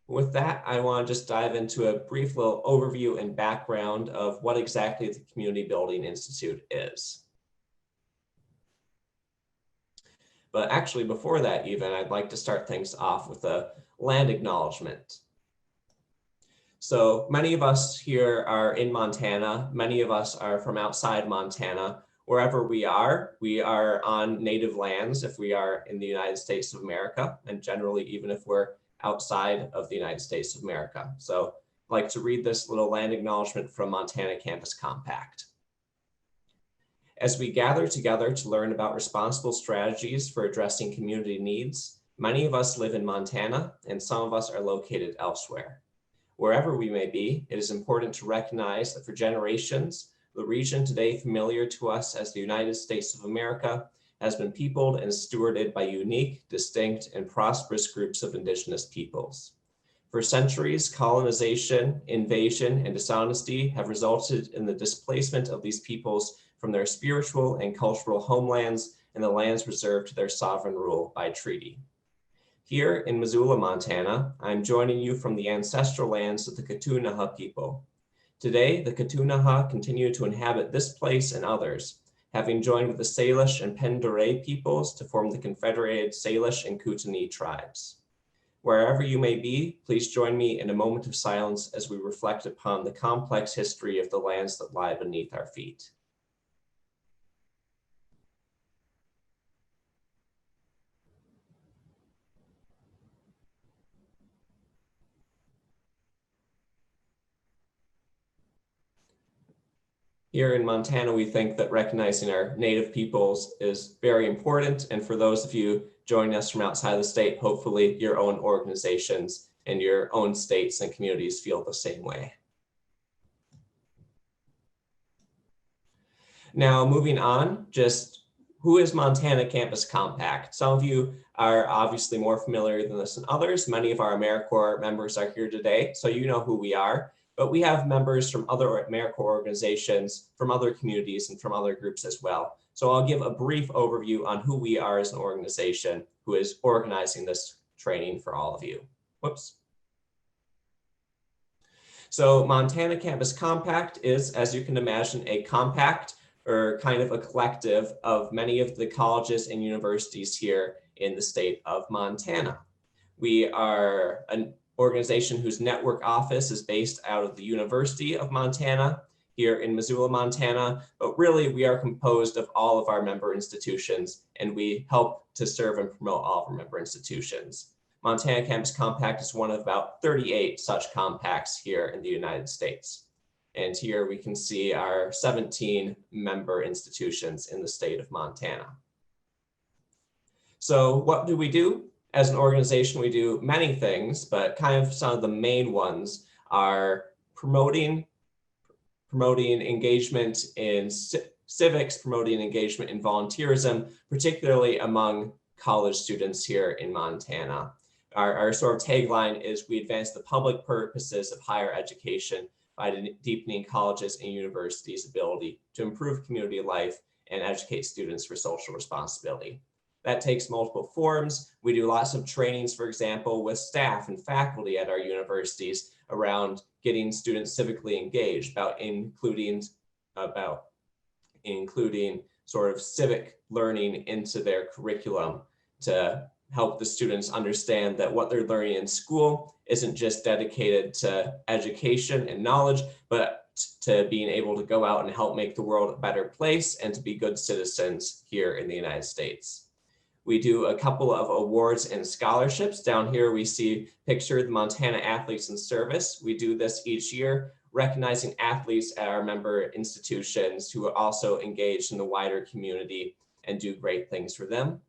With that, I want to just dive into a brief little overview and background of what exactly the Community Building Institute is. But actually, before that even, I'd like to start things off with a land acknowledgement. So many of us here are in Montana. Many of us are from outside Montana. Wherever we are on native lands if we are in the United States of America, and generally even if we're outside of the United States of America. So I'd like to read this little land acknowledgement from Montana Campus Compact. As we gather together to learn about responsible strategies for addressing community needs, many of us live in Montana and some of us are located elsewhere. Wherever we may be, it is important to recognize that for generations, the region today familiar to us as the United States of America has been peopled and stewarded by unique, distinct, and prosperous groups of indigenous peoples. For centuries, colonization, invasion, and dishonesty have resulted in the displacement of these peoples from their spiritual and cultural homelands and the lands reserved to their sovereign rule by treaty. Here in Missoula, Montana, I'm joining you from the ancestral lands of the Ktunaxa people. Today, the Ktunaxa continue to inhabit this place and others, having joined with the Salish and Penderay peoples to form the Confederated Salish and Kootenai tribes. Wherever you may be, please join me in a moment of silence as we reflect upon the complex history of the lands that lie beneath our feet. Here in Montana, we think that recognizing our native peoples is very important. And for those of you joining us from outside the state, hopefully your own organizations and your own states and communities feel the same way. Now, moving on, just who is Montana Campus Compact? Some of you are obviously more familiar than this than others. Many of our AmeriCorps members are here today, so you know who we are. But we have members from other AmeriCorps organizations, from other communities, and from other groups as well. So I'll give a brief overview on who we are as an organization who is organizing this training for all of you. Whoops. So Montana Campus Compact is, as you can imagine, a compact or kind of a collective of many of the colleges and universities here in the state of Montana. We are an organization whose network office is based out of the University of Montana here in Missoula, Montana, but really we are composed of all of our member institutions and we help to serve and promote all of our member institutions. Montana Campus Compact is one of about 38 such compacts here in the United States. And here we can see our 17 member institutions in the state of Montana. So what do we do? As an organization, we do many things, but kind of some of the main ones are promoting engagement in civics, promoting engagement in volunteerism, particularly among college students here in Montana. Our sort of tagline is we advance the public purposes of higher education by deepening colleges and universities' ability to improve community life and educate students for social responsibility. That takes multiple forms. We do lots of trainings, for example, with staff and faculty at our universities around getting students civically engaged, about including sort of civic learning into their curriculum to help the students understand that what they're learning in school isn't just dedicated to education and knowledge, but to being able to go out and help make the world a better place and to be good citizens here in the United States. We do a couple of awards and scholarships. Down here, we see pictured the Montana Athletes in Service. We do this each year, recognizing athletes at our member institutions who are also engaged in the wider community and do great things for them.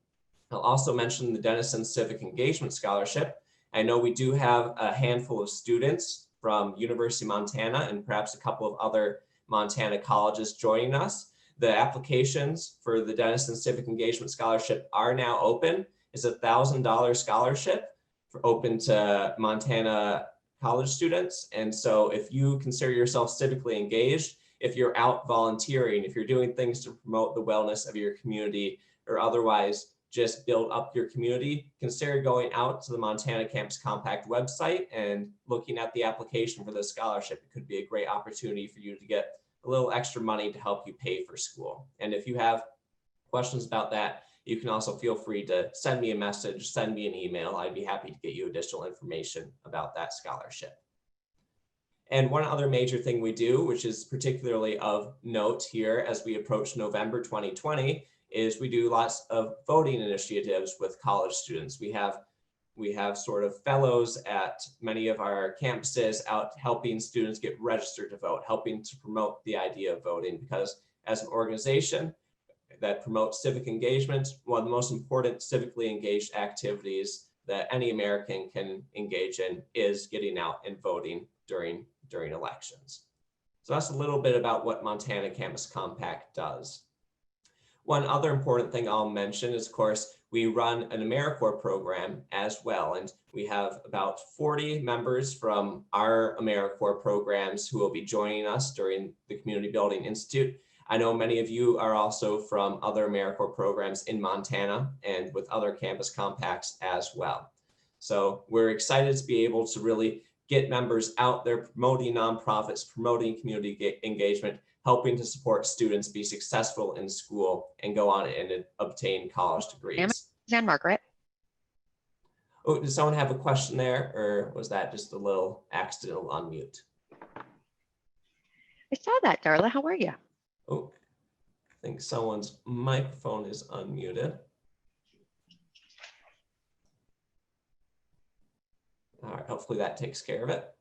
I'll also mention the Denison Civic Engagement Scholarship. I know we do have a handful of students from University of Montana and perhaps a couple of other Montana colleges joining us. The applications for the Denison Civic Engagement Scholarship are now open. It's a $1,000 scholarship open to Montana college students. And so if you consider yourself civically engaged, if you're out volunteering, if you're doing things to promote the wellness of your community, or otherwise just build up your community, consider going out to the Montana Campus Compact website and looking at the application for the scholarship. It could be a great opportunity for you to get a little extra money to help you pay for school. And if you have questions about that, you can also feel free to send me a message, send me an email. I'd be happy to get you additional information about that scholarship. And one other major thing we do, which is particularly of note here as we approach November 2020, is we do lots of voting initiatives with college students. We have sort of fellows at many of our campuses out helping students get registered to vote, helping to promote the idea of voting, because as an organization that promotes civic engagement, one of the most important civically engaged activities that any American can engage in is getting out and voting during elections. So that's a little bit about what Montana Campus Compact does. One other important thing I'll mention is, of course, we run an AmeriCorps program as well, and we have about 40 members from our AmeriCorps programs who will be joining us during the Community Building Institute. I know many of you are also from other AmeriCorps programs in Montana and with other campus compacts as well. So we're excited to be able to really get members out there promoting nonprofits, promoting community engagement, helping to support students be successful in school and go on and obtain college degrees. And Margaret. Oh, does someone have a question there, or was that just a little accidental unmute? I saw that, Darla. How are you? Oh, I think someone's microphone is unmuted. All right, hopefully that takes care of it.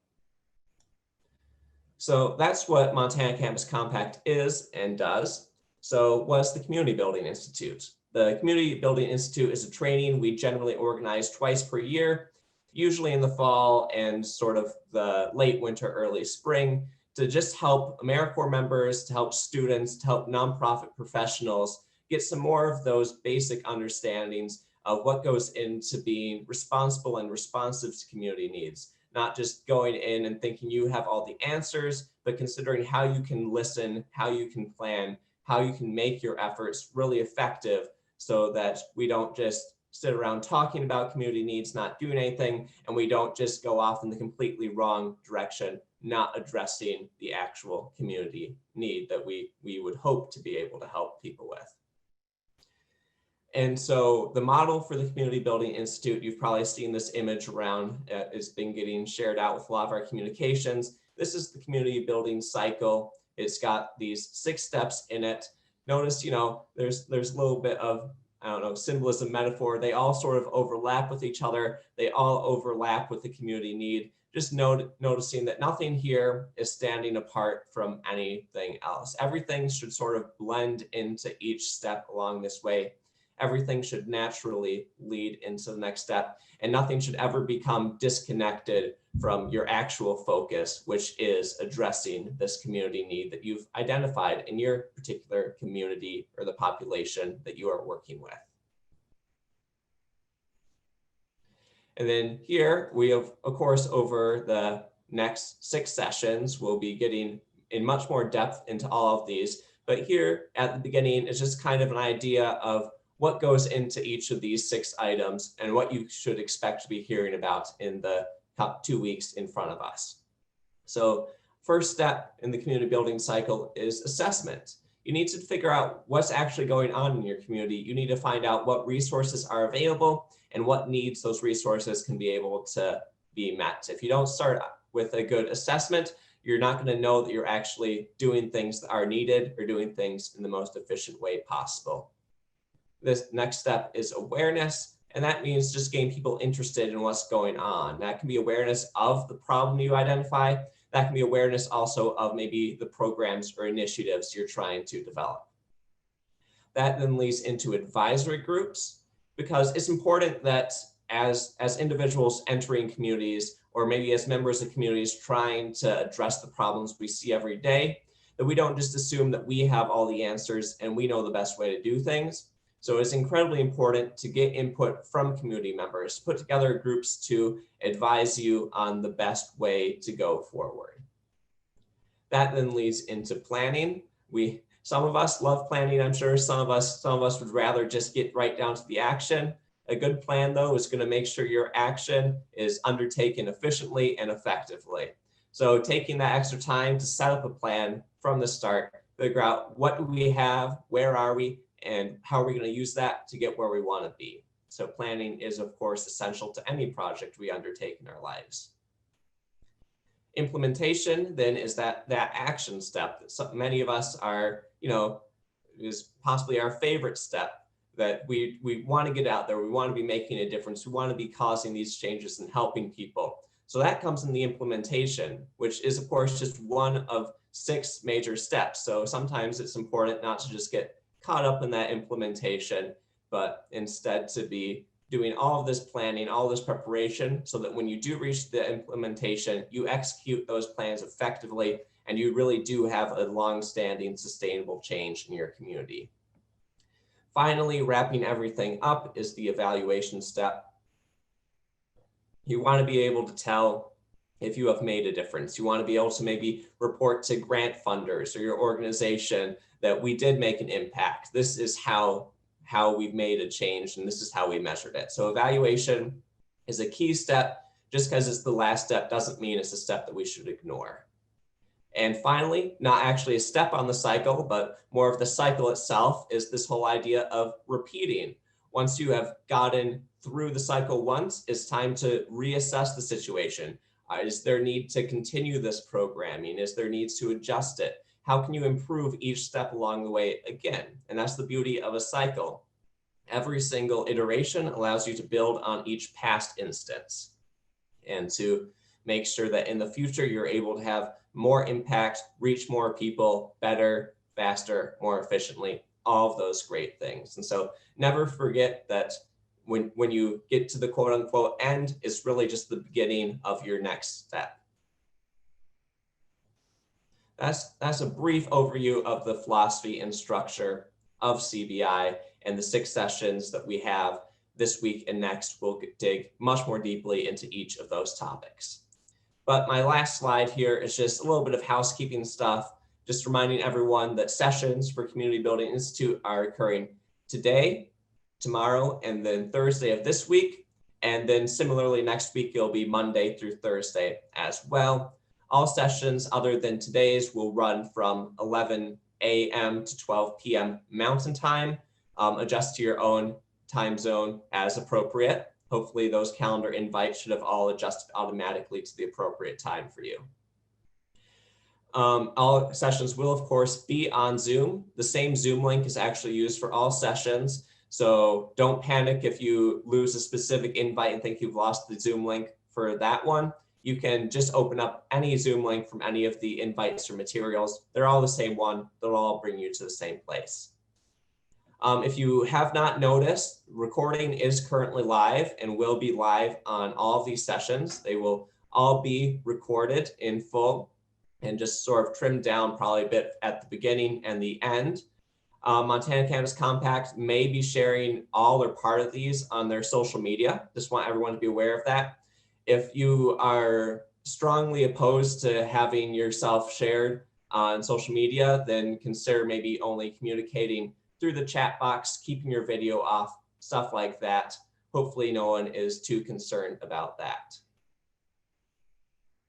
So that's what Montana Campus Compact is and does. So what's the Community Building Institute? The Community Building Institute is a training we generally organize twice per year, usually in the fall and sort of the late winter, early spring, to just help AmeriCorps members, to help students, to help nonprofit professionals get some more of those basic understandings of what goes into being responsible and responsive to community needs. Not just going in and thinking you have all the answers, but considering how you can listen, how you can plan, how you can make your efforts really effective so that we don't just sit around talking about community needs, not doing anything, and we don't just go off in the completely wrong direction, not addressing the actual community need that we would hope to be able to help people with. And so the model for the Community Building Institute, you've probably seen this image around, it's been getting shared out with a lot of our communications. This is the community building cycle. It's got these 6 steps in it. Notice, there's a little bit of, I don't know, symbolism, metaphor. They all sort of overlap with each other. They all overlap with the community need. Just noticing that nothing here is standing apart from anything else. Everything should sort of blend into each step along this way. Everything should naturally lead into the next step, and nothing should ever become disconnected from your actual focus, which is addressing this community need that you've identified in your particular community or the population that you are working with. And then here we have, of course, over the next 6 sessions, we'll be getting in much more depth into all of these. But here at the beginning, it's just kind of an idea of what goes into each of these 6 items and what you should expect to be hearing about in the 2 weeks in front of us. So first step in the community building cycle is assessment. You need to figure out what's actually going on in your community. You need to find out what resources are available and what needs those resources can be able to be met. If you don't start with a good assessment, you're not going to know that you're actually doing things that are needed or doing things in the most efficient way possible. This next step is awareness, and that means just getting people interested in what's going on. That can be awareness of the problem you identify. That can be awareness also of maybe the programs or initiatives you're trying to develop. That then leads into advisory groups, because it's important that as individuals entering communities, or maybe as members of communities trying to address the problems we see every day, that we don't just assume that we have all the answers and we know the best way to do things. So it's incredibly important to get input from community members, put together groups to advise you on the best way to go forward. That then leads into planning. We Some of us love planning, I'm sure. Some of us would rather just get right down to the action. A good plan, though, is going to make sure your action is undertaken efficiently and effectively. So taking that extra time to set up a plan from the start, figure out what do we have, where are we, and how are we going to use that to get where we want to be. So planning is, of course, essential to any project we undertake in our lives. Implementation then is that action step that many of us are, is possibly our favorite step, that we want to get out there. We want to be making a difference. We want to be causing these changes and helping people. So that comes in the implementation, which is, of course, just one of 6 major steps. So sometimes it's important not to just get caught up in that implementation, but instead to be doing all of this planning, all this preparation, so that when you do reach the implementation, you execute those plans effectively, and you really do have a long-standing sustainable change in your community. Finally, wrapping everything up is the evaluation step. You want to be able to tell if you have made a difference. You want to be able to maybe report to grant funders or your organization that we did make an impact. This is how we've made a change, and this is how we measured it. So evaluation is a key step. Just because it's the last step doesn't mean it's a step that we should ignore. And finally, not actually a step on the cycle, but more of the cycle itself, is this whole idea of repeating. Once you have gotten through the cycle once, it's time to reassess the situation. Is there need to continue this programming? Is there needs to adjust it? How can you improve each step along the way again? And that's the beauty of a cycle. Every single iteration allows you to build on each past instance and to make sure that in the future you're able to have more impact, reach more people better, faster, more efficiently, all of those great things. And so never forget that when you get to the quote unquote end, it's really just the beginning of your next step. That's a brief overview of the philosophy and structure of CBI and the 6 sessions that we have this week and next. We'll dig much more deeply into each of those topics. But my last slide here is just a little bit of housekeeping stuff, just reminding everyone that sessions for Community Building Institute are occurring today, tomorrow, and then Thursday of this week. And then similarly, next week, it'll be Monday through Thursday as well. All sessions other than today's will run from 11 a.m. to 12 p.m. Mountain Time. Adjust to your own time zone as appropriate. Hopefully those calendar invites should have all adjusted automatically to the appropriate time for you. All sessions will, of course, be on Zoom. The same Zoom link is actually used for all sessions. So don't panic if you lose a specific invite and think you've lost the Zoom link for that one. You can just open up any Zoom link from any of the invites or materials. They're all the same one. They'll all bring you to the same place. If you have not noticed, recording is currently live and will be live on all of these sessions. They will all be recorded in full and just sort of trimmed down probably a bit at the beginning and the end. Montana Cannabis Compact may be sharing all or part of these on their social media. Just want everyone to be aware of that. If you are strongly opposed to having yourself shared on social media, then consider maybe only communicating through the chat box, keeping your video off, stuff like that. Hopefully no one is too concerned about that.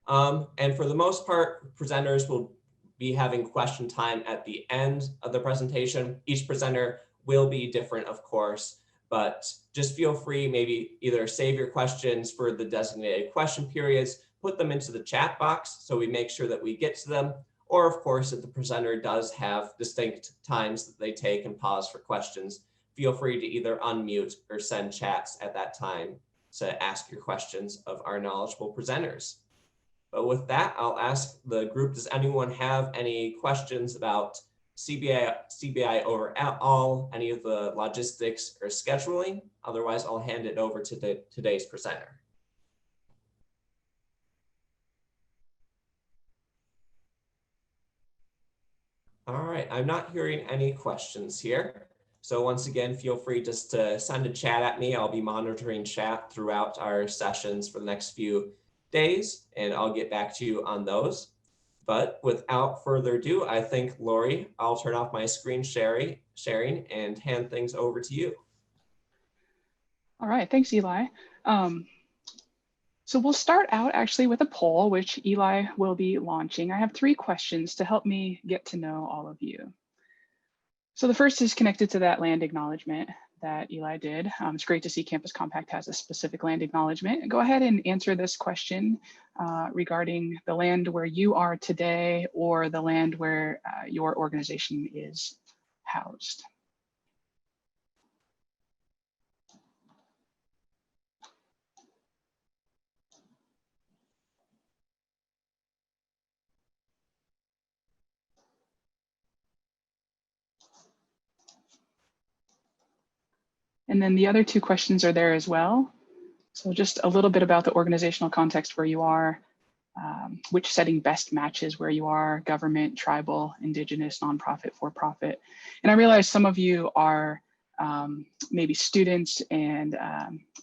And for the most part, presenters will be having question time at the end of the presentation. Each presenter will be different, of course, but just feel free, maybe either save your questions for the designated question periods, put them into the chat box so we make sure that we get to them. Or of course, if the presenter does have distinct times that they take and pause for questions, feel free to either unmute or send chats at that time to ask your questions of our knowledgeable presenters. But with that, I'll ask the group, does anyone have any questions about CBI overall, any of the logistics or scheduling? Otherwise, I'll hand it over to today's presenter. All right, I'm not hearing any questions here. So once again, feel free just to send a chat at me. I'll be monitoring chat throughout our sessions for the next few days, and I'll get back to you on those. But without further ado, I think, Laurie, I'll turn off my screen sharing and hand things over to you. All right, thanks, Eli. So we'll start out actually with a poll, which Eli will be launching. I have 3 questions to help me get to know all of you. So the first is connected to that land acknowledgement that Eli did. It's great to see Campus Compact has a specific land acknowledgement. Go ahead and answer this question regarding the land where you are today or the land where your organization is housed. And then the other 2 questions are there as well. So just a little bit about the organizational context where you are, which setting best matches where you are, government, tribal, indigenous, nonprofit, for-profit. And I realize some of you are maybe students, and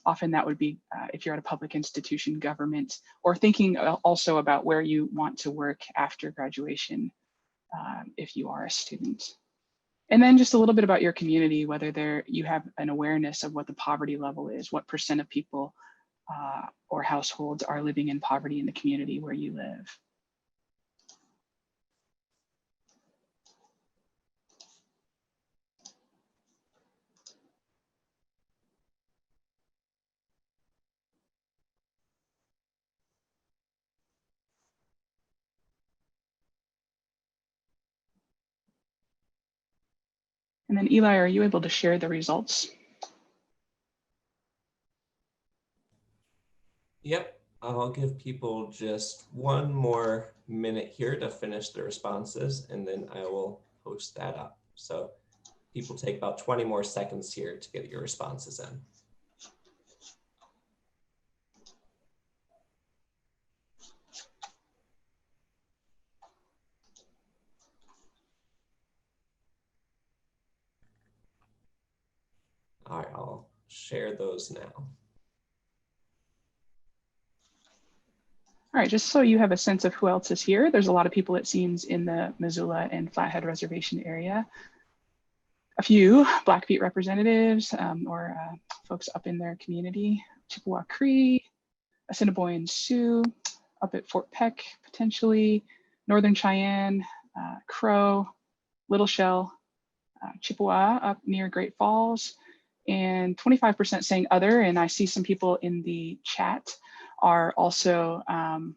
often that would be if you're at a public institution, government, or thinking also about where you want to work after graduation if you are a student. And then just a little bit about your community, whether you have an awareness of what the poverty level is, what % of people or households are living in poverty in the community where you live. And then Eli, are you able to share the results? Yep, I'll give people just 1 more minute here to finish the responses, and then I will post that up. So people take about 20 more seconds here to get your responses in. All right, I'll share those now. All right, just so you have a sense of who else is here, there's a lot of people, it seems, in the Missoula and Flathead Reservation area. A few Blackfeet representatives or folks up in their community, Chippewa Cree, Assiniboine Sioux, up at Fort Peck, potentially, Northern Cheyenne, Crow, Little Shell, Chippewa up near Great Falls, and 25% saying other. And I see some people in the chat are also kind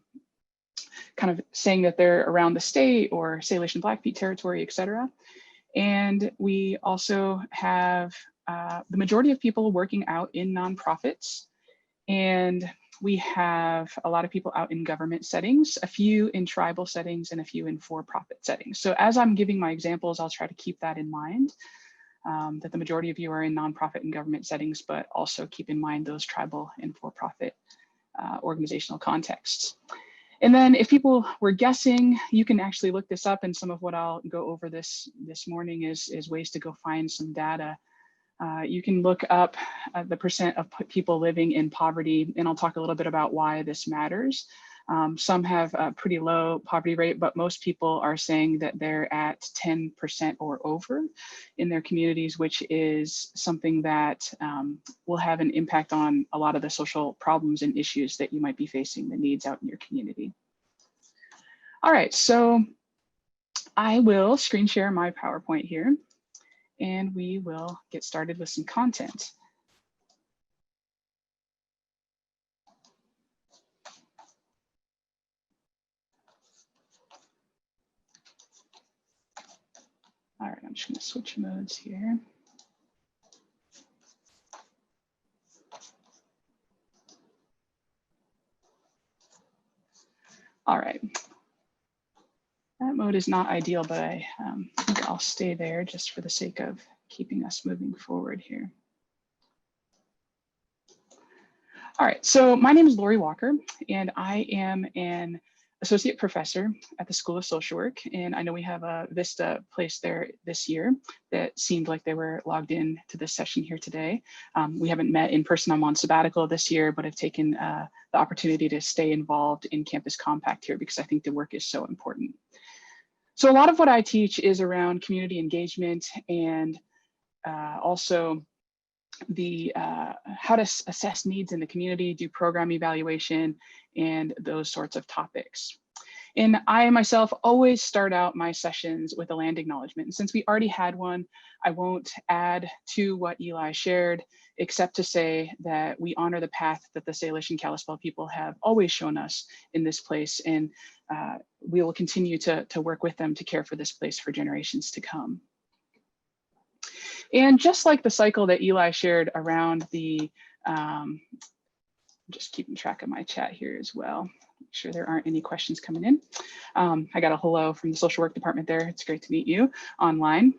of saying that they're around the state or Salish and Blackfeet territory, et cetera. And we also have the majority of people working out in nonprofits. And we have a lot of people out in government settings, a few in tribal settings, and a few in for-profit settings. So as I'm giving my examples, I'll try to keep that in mind, that the majority of you are in nonprofit and government settings, but also keep in mind those tribal and for-profit organizational contexts. And then if people were guessing, you can actually look this up, and some of what I'll go over this morning is ways to go find some data. You can look up the % of people living in poverty, and I'll talk a little bit about why this matters. Some have a pretty low poverty rate, but most people are saying that they're at 10% or over in their communities, which is something that will have an impact on a lot of the social problems and issues that you might be facing, the needs out in your community. All right, so I will screen share my PowerPoint here, and we will get started with some content. All right, I'm just going to switch modes here. All right. That mode is not ideal, but I think I'll stay there just for the sake of keeping us moving forward here. All right, so my name is Laurie Walker, and I am an associate professor at the School of Social Work. And I know we have a Vista place there this year that seemed like they were logged in to this session here today. We haven't met in person. I'm on sabbatical this year, but I've taken the opportunity to stay involved in Campus Compact here because I think the work is so important. So a lot of what I teach is around community engagement and also the how to assess needs in the community, do program evaluation, and those sorts of topics. And I myself always start out my sessions with a land acknowledgement. And since we already had one, I won't add to what Eli shared, except to say that we honor the path that the Salish and Kalispel people have always shown us in this place. And we will continue to work with them to care for this place for generations to come. And just like the cycle that Eli shared around the, just keeping track of my chat here as well. Make sure there aren't any questions coming in. I got a hello from the social work department there. It's great to meet you online.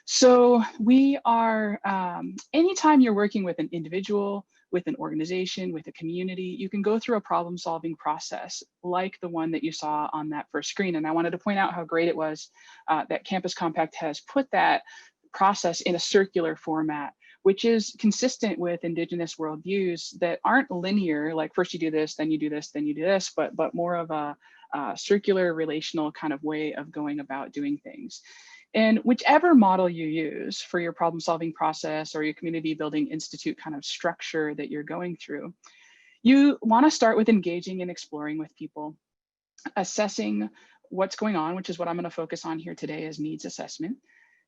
So we are, anytime you're working with an individual, with an organization, with a community, you can go through a problem-solving process like the one that you saw on that first screen. And I wanted to point out how great it was that Campus Compact has put that process in a circular format, which is consistent with Indigenous worldviews that aren't linear, like first you do this, then you do this, then you do this, but more of a circular relational kind of way of going about doing things. And whichever model you use for your problem solving process or your community building institute kind of structure that you're going through, you want to start with engaging and exploring with people, assessing what's going on, which is what I'm going to focus on here today as needs assessment,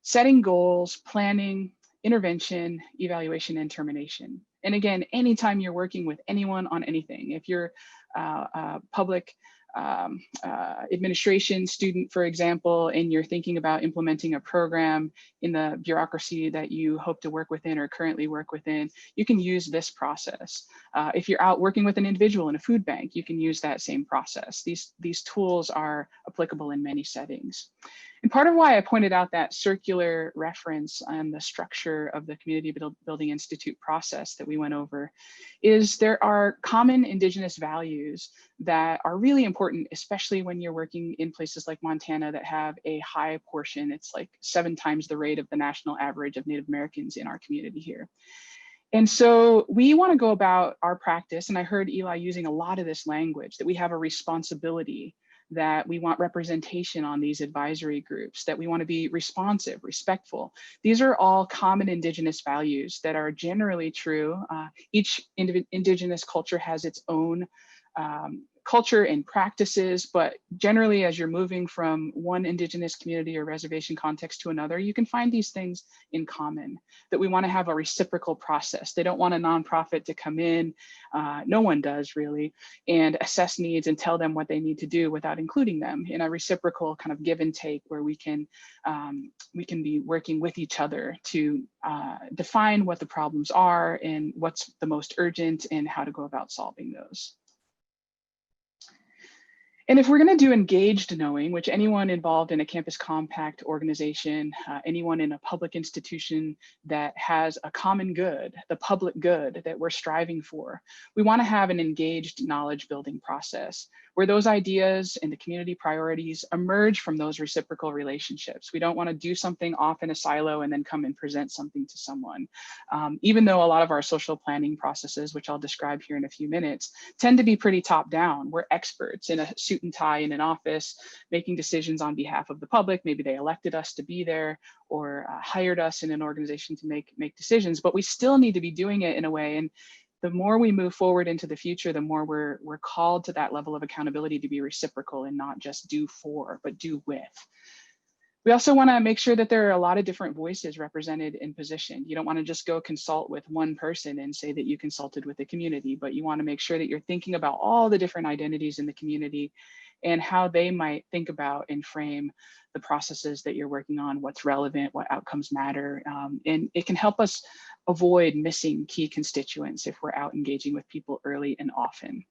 setting goals, planning, intervention, evaluation, and termination. And again, anytime you're working with anyone on anything, if you're a public administration student, for example, and you're thinking about implementing a program in the bureaucracy that you hope to work within or currently work within, you can use this process. If you're out working with an individual in a food bank, you can use that same process. These tools are applicable in many settings. And part of why I pointed out that circular reference on the structure of the Community Building Institute process that we went over is there are common Indigenous values that are really important, especially when you're working in places like Montana that have a high portion. It's like 7 times the rate of the national average of Native Americans in our community here. And so we want to go about our practice, and I heard Eli using a lot of this language, that we have a responsibility, that we want representation on these advisory groups, that we want to be responsive, respectful. These are all common Indigenous values that are generally true. Each Indigenous culture has its own culture and practices, but generally as you're moving from one Indigenous community or reservation context to another, you can find these things in common, that we want to have a reciprocal process. They don't want a nonprofit to come in, no one does really, and assess needs and tell them what they need to do without including them in a reciprocal kind of give and take where we can be working with each other to define what the problems are and what's the most urgent and how to go about solving those. And if we're going to do engaged knowing, which anyone involved in a Campus Compact organization, anyone in a public institution that has a common good, the public good that we're striving for, we want to have an engaged knowledge building process where those ideas and the community priorities emerge from those reciprocal relationships. We don't want to do something off in a silo and then come and present something to someone. Even though a lot of our social planning processes, which I'll describe here in a few minutes, tend to be pretty top down. We're experts in a suit and tie in an office, making decisions on behalf of the public. Maybe they elected us to be there or hired us in an organization to make decisions, but we still need to be doing it in a way. And the more we move forward into the future, the more we're called to that level of accountability to be reciprocal and not just do for, but do with. We also want to make sure that there are a lot of different voices represented in position. You don't want to just go consult with one person and say that you consulted with the community, but you want to make sure that you're thinking about all the different identities in the community and how they might think about and frame the processes that you're working on, what's relevant, what outcomes matter. And it can help us avoid missing key constituents if we're out engaging with people early and often.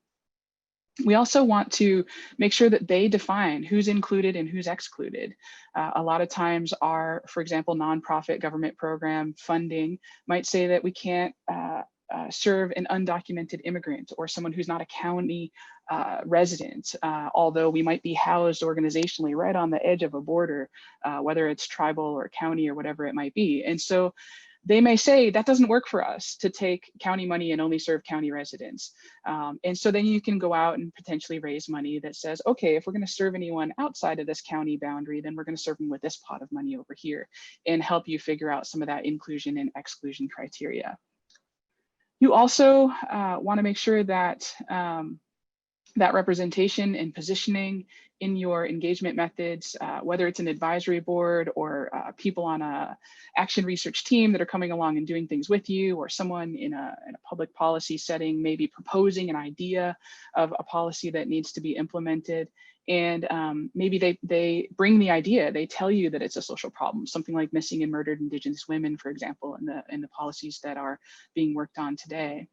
We also want to make sure that they define who's included and who's excluded. A lot of times our, for example, nonprofit government program funding might say that we can't serve an undocumented immigrant or someone who's not a county resident, although we might be housed organizationally right on the edge of a border, whether it's tribal or county or whatever it might be. And so they may say that doesn't work for us to take county money and only serve county residents. And so then you can go out and potentially raise money that says, okay, if we're going to serve anyone outside of this county boundary, then we're going to serve them with this pot of money over here and help you figure out some of that inclusion and exclusion criteria. You also want to make sure that that representation and positioning in your engagement methods, whether it's an advisory board or people on a action research team that are coming along and doing things with you, or someone in a public policy setting, maybe proposing an idea of a policy that needs to be implemented. And maybe they bring the idea, they tell you that it's a social problem, something like missing and murdered Indigenous women, for example, in the policies that are being worked on today.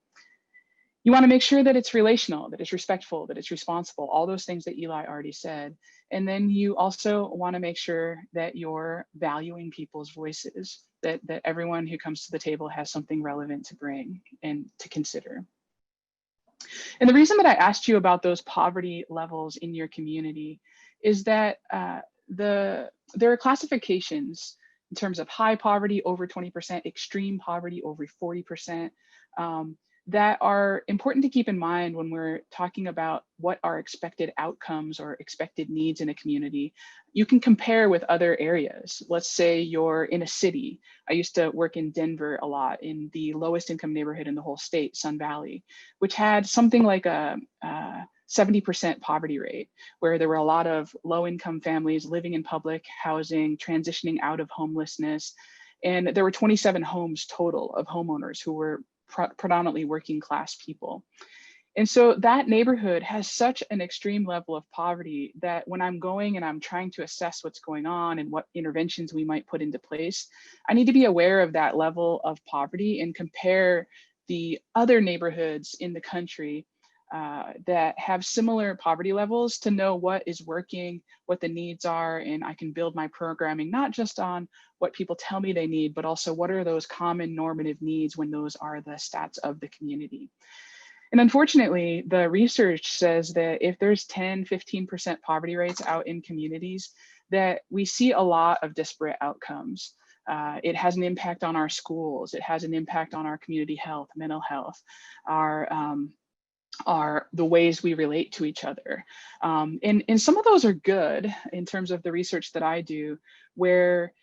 You want to make sure that it's relational, that it's respectful, that it's responsible, all those things that Eli already said. And then you also want to make sure that you're valuing people's voices, that everyone who comes to the table has something relevant to bring and to consider. And the reason that I asked you about those poverty levels in your community is that there are classifications in terms of high poverty, over 20%, extreme poverty, over 40%, that are important to keep in mind when we're talking about what are expected outcomes or expected needs in a community. You can compare with other areas. Let's say you're in a city. I used to work in Denver a lot, in the lowest income neighborhood in the whole state, Sun Valley, which had something like a 70% poverty rate, where there were a lot of low income families living in public housing, transitioning out of homelessness. And there were 27 homes total of homeowners who were predominantly working class people. And so that neighborhood has such an extreme level of poverty that when I'm going and I'm trying to assess what's going on and what interventions we might put into place, I need to be aware of that level of poverty and compare the other neighborhoods in the country that have similar poverty levels to know what is working, what the needs are, and I can build my programming not just on what people tell me they need, but also what are those common normative needs when those are the stats of the community. And unfortunately, the research says that if there's 10, 15% poverty rates out in communities, that we see a lot of disparate outcomes. It has an impact on our schools. It has an impact on our community health, mental health, are the ways we relate to each other. And some of those are good in terms of the research that I do, where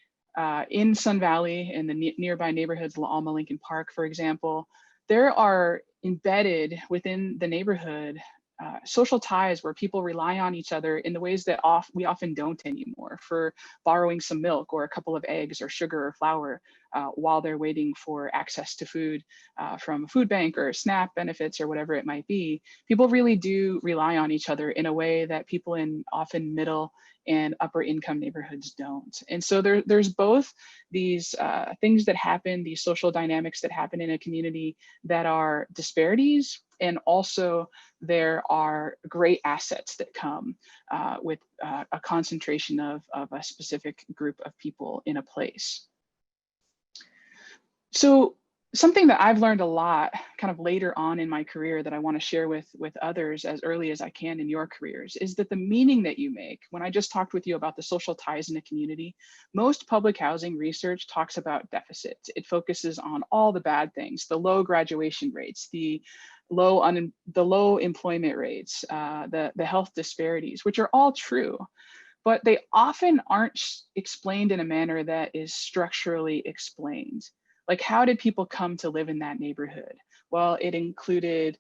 in Sun Valley and the nearby neighborhoods, La Alma, Lincoln Park, for example, there are embedded within the neighborhood social ties where people rely on each other in the ways that we often don't anymore, for borrowing some milk or a couple of eggs or sugar or flour while they're waiting for access to food from a food bank or SNAP benefits or whatever it might be. People really do rely on each other in a way that people in often middle and upper income neighborhoods don't. And so there's both these things that happen, these social dynamics that happen in a community that are disparities, and also there are great assets that come with a concentration of a specific group of people in a place. So something that I've learned a lot kind of later on in my career that I want to share with others as early as I can in your careers is that the meaning that you make, when I just talked with you about the social ties in a community, most public housing research talks about deficits. It focuses on all the bad things, the low graduation rates, the low employment rates, the health disparities, which are all true, but they often aren't explained in a manner that is structurally explained. Like, how did people come to live in that neighborhood? Well, it included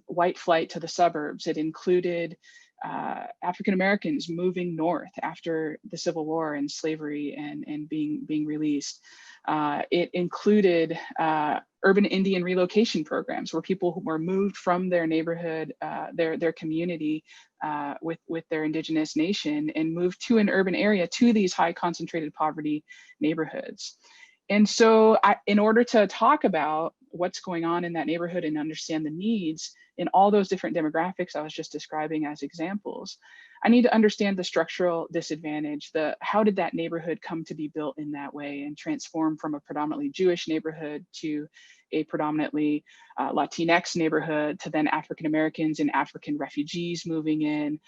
white flight to the suburbs. It included African Americans moving north after the Civil War and slavery and being released. It included urban Indian relocation programs where people who were moved from their neighborhood, their community with their indigenous nation and moved to an urban area to these high concentrated poverty neighborhoods. And so in order to talk about what's going on in that neighborhood and understand the needs, in all those different demographics I was just describing as examples, I need to understand the structural disadvantage, how did that neighborhood come to be built in that way and transform from a predominantly Jewish neighborhood to a predominantly Latinx neighborhood, to then African Americans and African refugees moving in,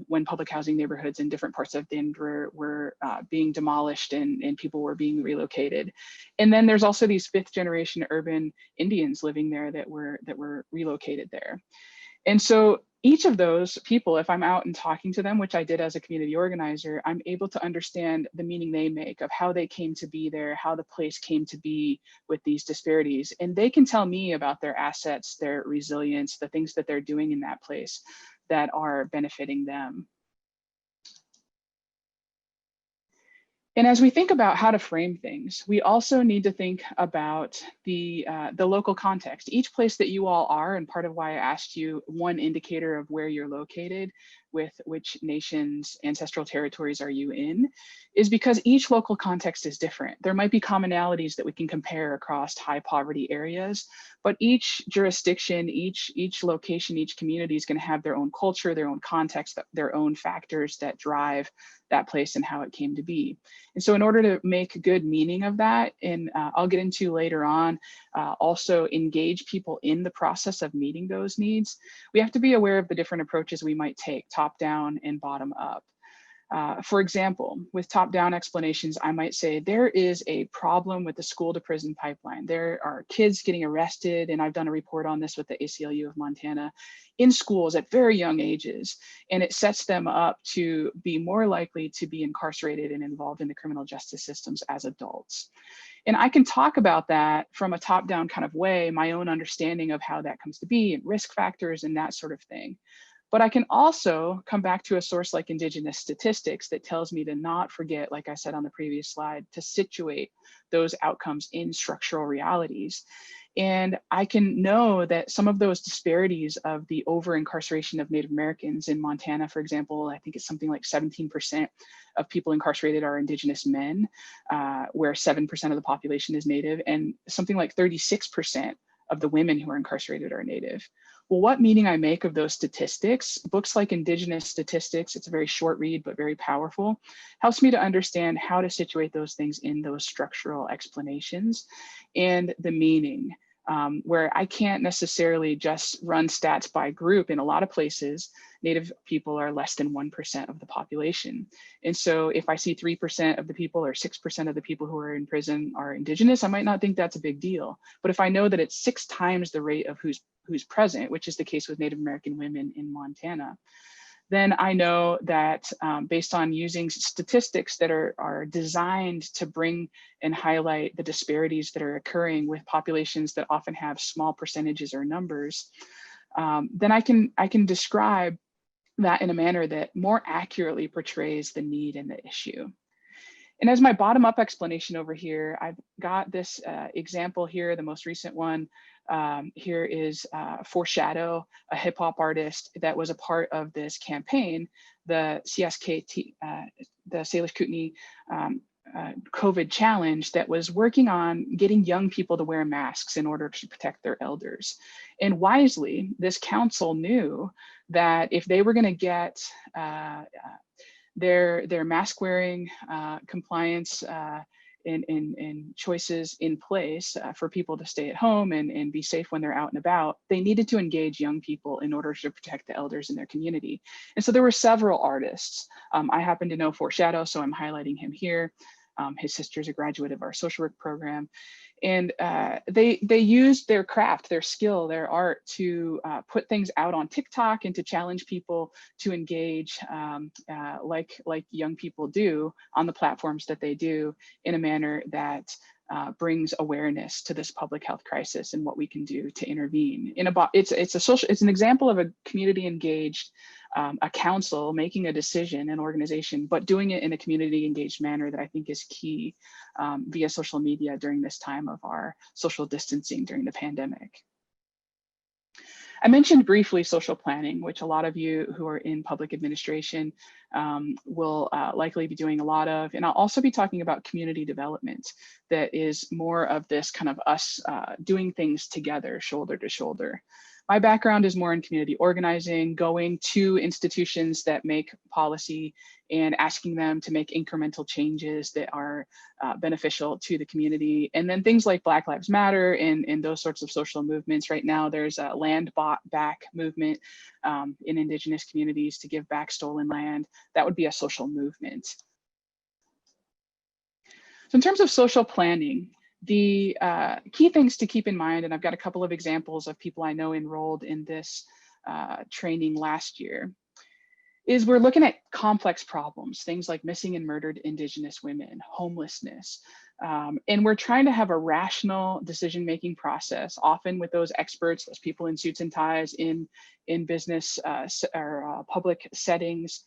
when public housing neighborhoods in different parts of Denver were being demolished and people were being relocated. And then there's also these 5th generation urban Indians living there that were relocated there. And so each of those people, if I'm out and talking to them, which I did as a community organizer, I'm able to understand the meaning they make of how they came to be there, how the place came to be with these disparities. And they can tell me about their assets, their resilience, the things that they're doing in that place that are benefiting them. And as we think about how to frame things, we also need to think about the local context. Each place that you all are, and part of why I asked you one indicator of where you're located, with which nation's ancestral territories are you in, is because each local context is different. There might be commonalities that we can compare across high poverty areas, but each jurisdiction, each location, each community is going to have their own culture, their own context, their own factors that drive that place and how it came to be. And so in order to make good meaning of that, and I'll get into later on, also engage people in the process of meeting those needs, we have to be aware of the different approaches we might take, top down and bottom up. For example, with top-down explanations, I might say there is a problem with the school to prison pipeline. There are kids getting arrested, and I've done a report on this with the ACLU of Montana, in schools at very young ages, and it sets them up to be more likely to be incarcerated and involved in the criminal justice systems as adults. And I can talk about that from a top-down kind of way, my own understanding of how that comes to be and risk factors and that sort of thing. But I can also come back to a source like Indigenous statistics that tells me to not forget, like I said on the previous slide, to situate those outcomes in structural realities. And I can know that some of those disparities of the over-incarceration of Native Americans in Montana, for example, I think it's something like 17% of people incarcerated are Indigenous men, where 7% of the population is Native, and something like 36% of the women who are incarcerated are Native. Well, what meaning I make of those statistics, books like Indigenous Statistics, it's a very short read, but very powerful, helps me to understand how to situate those things in those structural explanations and the meaning, where I can't necessarily just run stats by group. In a lot of places, Native people are less than 1% of the population. And so if I see 3% of the people or 6% of the people who are in prison are Indigenous, I might not think that's a big deal. But if I know that it's 6 times the rate of who's present, which is the case with Native American women in Montana, then I know that based on using statistics that are designed to bring and highlight the disparities that are occurring with populations that often have small percentages or numbers, then I can describe that in a manner that more accurately portrays the need and the issue. And as my bottom-up explanation over here, I've got this example here, the most recent one. Here is Foreshadow, a hip hop artist that was a part of this campaign, the CSKT, the Salish Kootenai COVID challenge, that was working on getting young people to wear masks in order to protect their elders. And wisely, this council knew that if they were going to get their mask wearing compliance and choices in place for people to stay at home and be safe when they're out and about, they needed to engage young people in order to protect the elders in their community. And so there were several artists. I happen to know Foreshadow, so I'm highlighting him here. His sister's a graduate of our social work program. And they used their craft, their skill, their art to put things out on TikTok and to challenge people to engage like young people do on the platforms that they do, in a manner that brings awareness to this public health crisis and what we can do to intervene. It's an example of a community engaged, a council making a decision, an organization, but doing it in a community engaged manner that I think is key via social media during this time of our social distancing during the pandemic. I mentioned briefly social planning, which a lot of you who are in public administration will likely be doing a lot of. And I'll also be talking about community development, that is more of this kind of us doing things together, shoulder to shoulder. My background is more in community organizing, going to institutions that make policy and asking them to make incremental changes that are beneficial to the community. And then things like Black Lives Matter and those sorts of social movements. Right now, there's a land bought back movement in Indigenous communities to give back stolen land. That would be a social movement. So in terms of social planning, the key things to keep in mind, and I've got a couple of examples of people I know enrolled in this training last year, is we're looking at complex problems, things like missing and murdered Indigenous women, homelessness, and we're trying to have a rational decision-making process, often with those experts, those people in suits and ties in business or public settings,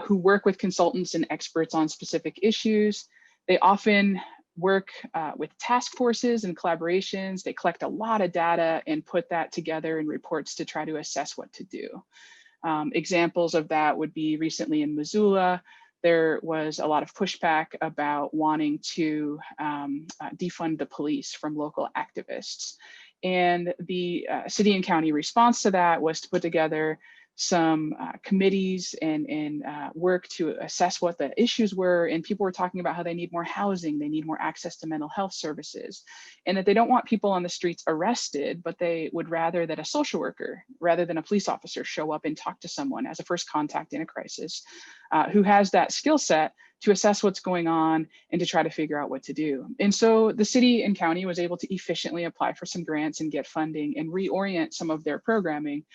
who work with consultants and experts on specific issues. They often work with task forces and collaborations. They collect a lot of data and put that together in reports to try to assess what to do. Examples of that would be recently in Missoula, there was a lot of pushback about wanting to defund the police from local activists. And the city and county response to that was to put together some committees and work to assess what the issues were. And people were talking about how they need more housing, they need more access to mental health services, and that they don't want people on the streets arrested, but they would rather that a social worker, rather than a police officer, show up and talk to someone as a first contact in a crisis, who has that skill set to assess what's going on and to try to figure out what to do. And so the city and county was able to efficiently apply for some grants and get funding and reorient some of their programming.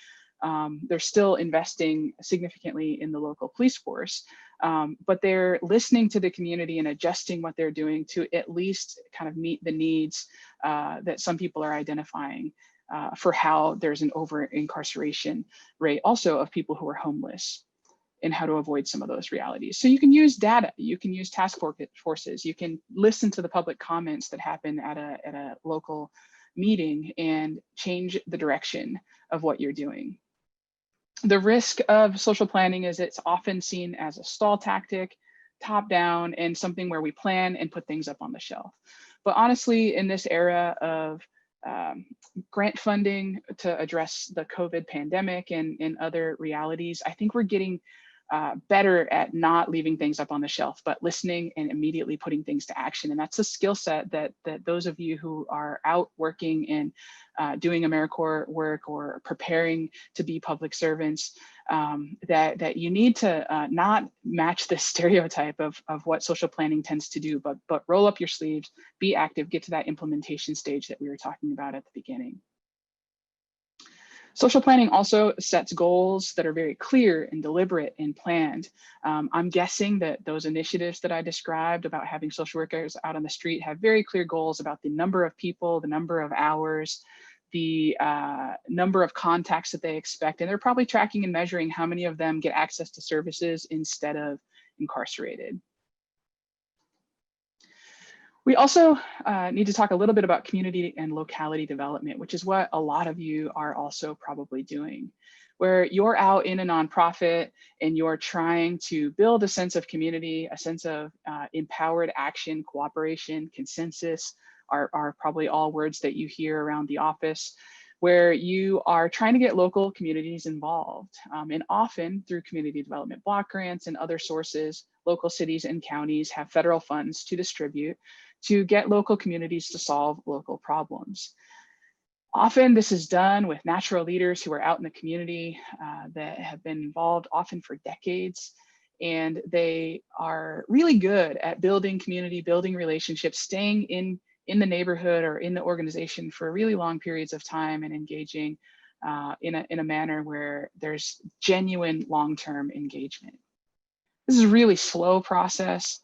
They're still investing significantly in the local police force, but they're listening to the community and adjusting what they're doing to at least kind of meet the needs that some people are identifying for how there's an over-incarceration rate also of people who are homeless, and how to avoid some of those realities. So you can use data, you can use task forces, you can listen to the public comments that happen at a local meeting and change the direction of what you're doing. The risk of social planning is it's often seen as a stall tactic, top down, and something where we plan and put things up on the shelf. But honestly, in this era of grant funding to address the COVID pandemic and other realities, I think we're getting better at not leaving things up on the shelf, but listening and immediately putting things to action. And that's a skill set that those of you who are out working and doing AmeriCorps work or preparing to be public servants, that you need to not match the stereotype of what social planning tends to do, but roll up your sleeves, be active, get to that implementation stage that we were talking about at the beginning. Social planning also sets goals that are very clear and deliberate and planned. I'm guessing that those initiatives that I described about having social workers out on the street have very clear goals about the number of people, the number of hours, the number of contacts that they expect, and they're probably tracking and measuring how many of them get access to services instead of incarcerated. We also need to talk a little bit about community and locality development, which is what a lot of you are also probably doing, where you're out in a nonprofit and you're trying to build a sense of community, a sense of empowered action, cooperation, consensus are probably all words that you hear around the office, where you are trying to get local communities involved. And often through community development block grants and other sources, local cities and counties have federal funds to distribute to get local communities to solve local problems. Often this is done with natural leaders who are out in the community that have been involved often for decades. And they are really good at building community, building relationships, staying in the neighborhood or in the organization for really long periods of time and engaging in a manner where there's genuine long-term engagement. This is a really slow process.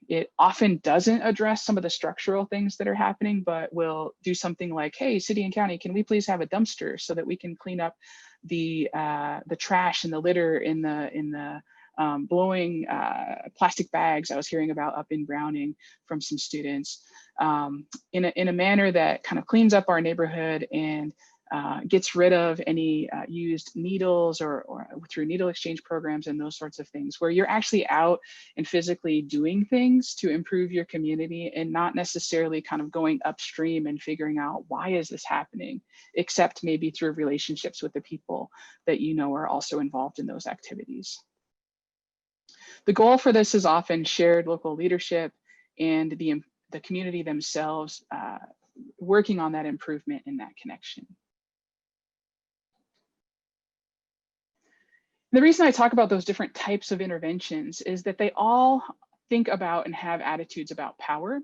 It often doesn't address some of the structural things that are happening, but will do something like, hey, city and county, can we please have a dumpster so that we can clean up the trash and the litter in the blowing plastic bags I was hearing about up in Browning from some students, in a manner that kind of cleans up our neighborhood and gets rid of any used needles or through needle exchange programs and those sorts of things, where you're actually out and physically doing things to improve your community and not necessarily kind of going upstream and figuring out why is this happening, except maybe through relationships with the people that you know are also involved in those activities. The goal for this is often shared local leadership and the community themselves working on that improvement and that connection. The reason I talk about those different types of interventions is that they all think about and have attitudes about power,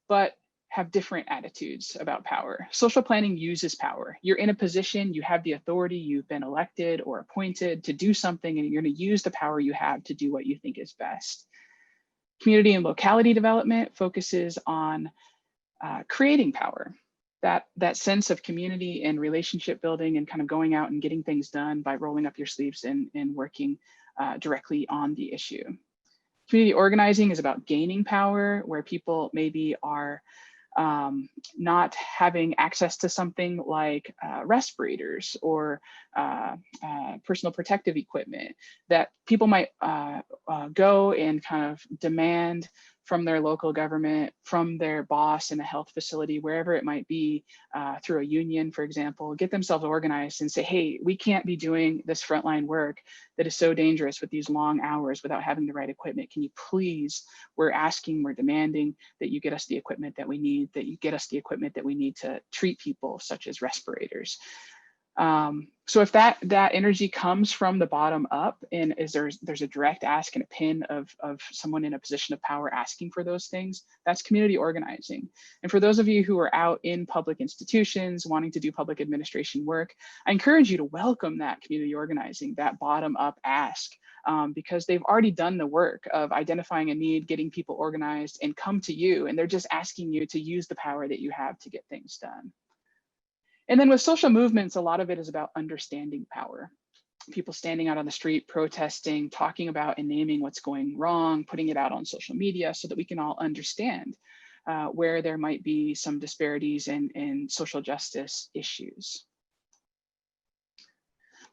but have different attitudes about power. Social planning uses power. You're in a position, you have the authority, you've been elected or appointed to do something, and you're going to use the power you have to do what you think is best. Community and locality development focuses on creating power. That sense of community and relationship building and kind of going out and getting things done by rolling up your sleeves and working directly on the issue. Community organizing is about gaining power, where people maybe are not having access to something like respirators or personal protective equipment, that people might go and kind of demand from their local government, from their boss in a health facility, wherever it might be, through a union, for example, get themselves organized and say, hey, we can't be doing this frontline work that is so dangerous with these long hours without having the right equipment. Can you please, we're asking, we're demanding that you get us the equipment that we need, that you get us the equipment that we need to treat people, such as respirators. So if that energy comes from the bottom up, and there's a direct ask and a pin of someone in a position of power asking for those things, that's community organizing. And for those of you who are out in public institutions wanting to do public administration work, I encourage you to welcome that community organizing, that bottom up ask, because they've already done the work of identifying a need, getting people organized, and come to you, and they're just asking you to use the power that you have to get things done. And then with social movements, a lot of it is about understanding power. People standing out on the street, protesting, talking about and naming what's going wrong, putting it out on social media so that we can all understand where there might be some disparities in social justice issues.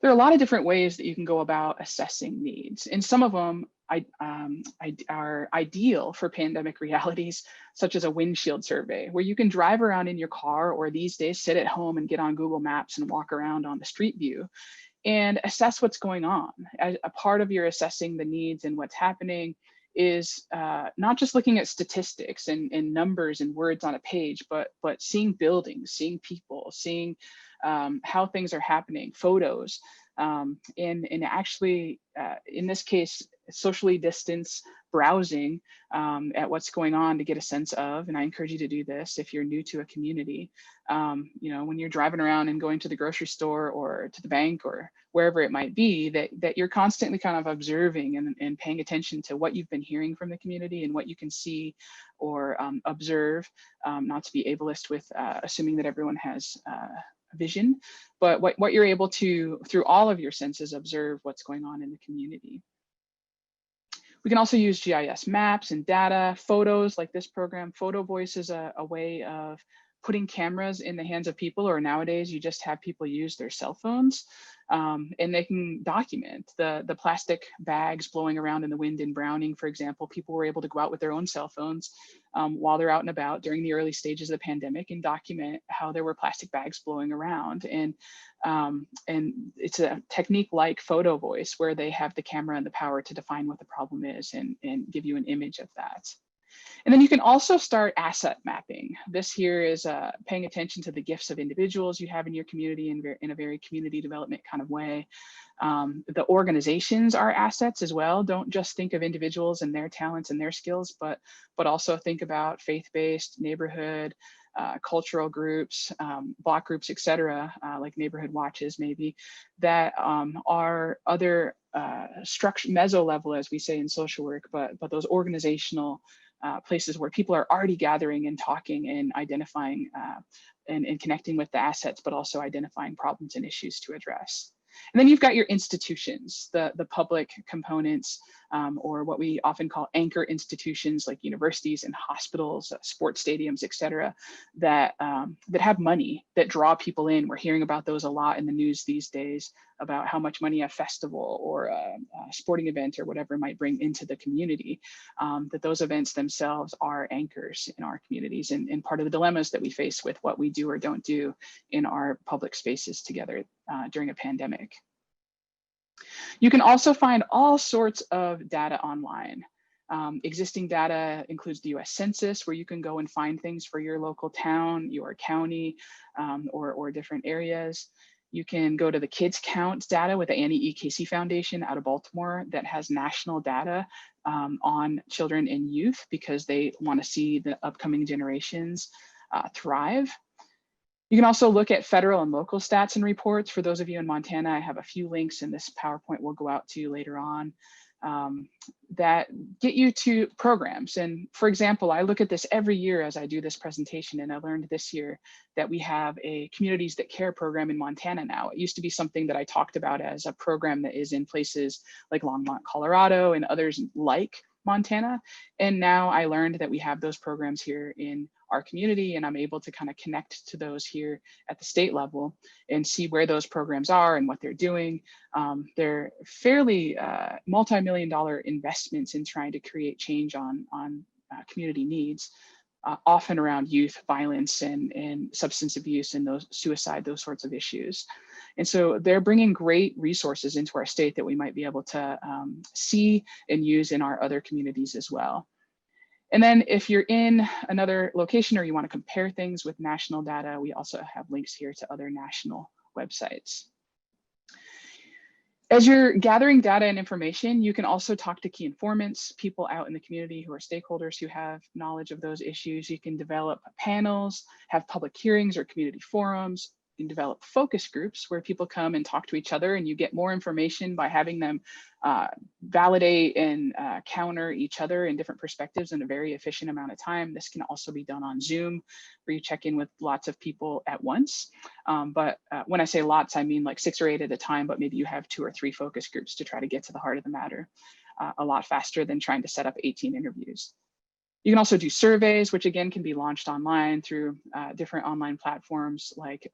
There are a lot of different ways that you can go about assessing needs, and some of them are ideal for pandemic realities, such as a windshield survey, where you can drive around in your car, or these days sit at home and get on Google Maps and walk around on the street view and assess what's going on. A part of your assessing the needs and what's happening is not just looking at statistics and numbers and words on a page, but seeing buildings, seeing people, seeing how things are happening, photos, and actually, in this case, socially distanced browsing at what's going on to get a sense of, and I encourage you to do this if you're new to a community, when you're driving around and going to the grocery store or to the bank or wherever it might be, that you're constantly kind of observing and paying attention to what you've been hearing from the community and what you can see or observe, not to be ableist with assuming that everyone has vision, but what you're able to, through all of your senses, observe what's going on in the community. We can also use GIS maps and data, photos like this program. PhotoVoice is a way of putting cameras in the hands of people, or nowadays you just have people use their cell phones and they can document the plastic bags blowing around in the wind in Browning, for example. People were able to go out with their own cell phones while they're out and about during the early stages of the pandemic and document how there were plastic bags blowing around. And it's a technique like PhotoVoice, where they have the camera and the power to define what the problem is and give you an image of that. And then you can also start asset mapping. This here is paying attention to the gifts of individuals you have in your community in a very community development kind of way. The organizations are assets as well. Don't just think of individuals and their talents and their skills, but also think about faith-based, neighborhood, cultural groups, block groups, etc., like neighborhood watches maybe, that are other structure, meso level, as we say in social work, but those organizational places where people are already gathering and talking and identifying and connecting with the assets, but also identifying problems and issues to address. And then you've got your institutions, the public components, or what we often call anchor institutions like universities and hospitals, sports stadiums, et cetera, that have money, that draw people in. We're hearing about those a lot in the news these days, about how much money a festival or a sporting event or whatever might bring into the community, that those events themselves are anchors in our communities, and part of the dilemmas that we face with what we do or don't do in our public spaces together during a pandemic. You can also find all sorts of data online. Existing data includes the US Census, where you can go and find things for your local town, your county, or different areas. You can go to the Kids Count data with the Annie E. Casey Foundation out of Baltimore that has national data on children and youth because they want to see the upcoming generations thrive. You can also look at federal and local stats and reports. For those of you in Montana, I have a few links in this PowerPoint we'll go out to later on that get you to programs. And for example, I look at this every year as I do this presentation, and I learned this year that we have a Communities That Care program in Montana now. It used to be something that I talked about as a program that is in places like Longmont, Colorado, and others like Montana. And now I learned that we have those programs here in our community, and I'm able to kind of connect to those here at the state level and see where those programs are and what they're doing. They're fairly multi-million-dollar investments in trying to create change on community needs, often around youth violence and substance abuse and suicide, those sorts of issues. And so they're bringing great resources into our state that we might be able to see and use in our other communities as well. And then if you're in another location or you want to compare things with national data, we also have links here to other national websites. As you're gathering data and information, you can also talk to key informants, people out in the community who are stakeholders who have knowledge of those issues. You can develop panels, have public hearings or community forums. You can develop focus groups where people come and talk to each other, and you get more information by having them validate and counter each other in different perspectives in a very efficient amount of time. This can also be done on Zoom, where you check in with lots of people at once. But when I say lots, I mean like 6 or 8 at a time, but maybe you have 2 or 3 focus groups to try to get to the heart of the matter a lot faster than trying to set up 18 interviews. You can also do surveys, which again can be launched online through different online platforms like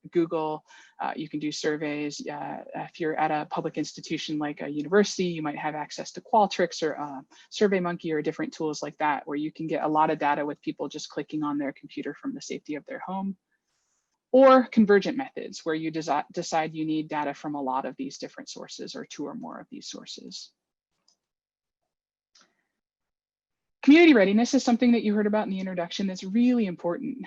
Google. You can do surveys. If you're at a public institution like a university, you might have access to Qualtrics or SurveyMonkey or different tools like that, where you can get a lot of data with people just clicking on their computer from the safety of their home. Or convergent methods, where you decide you need data from a lot of these different sources or 2 or more of these sources. Community readiness is something that you heard about in the introduction that's really important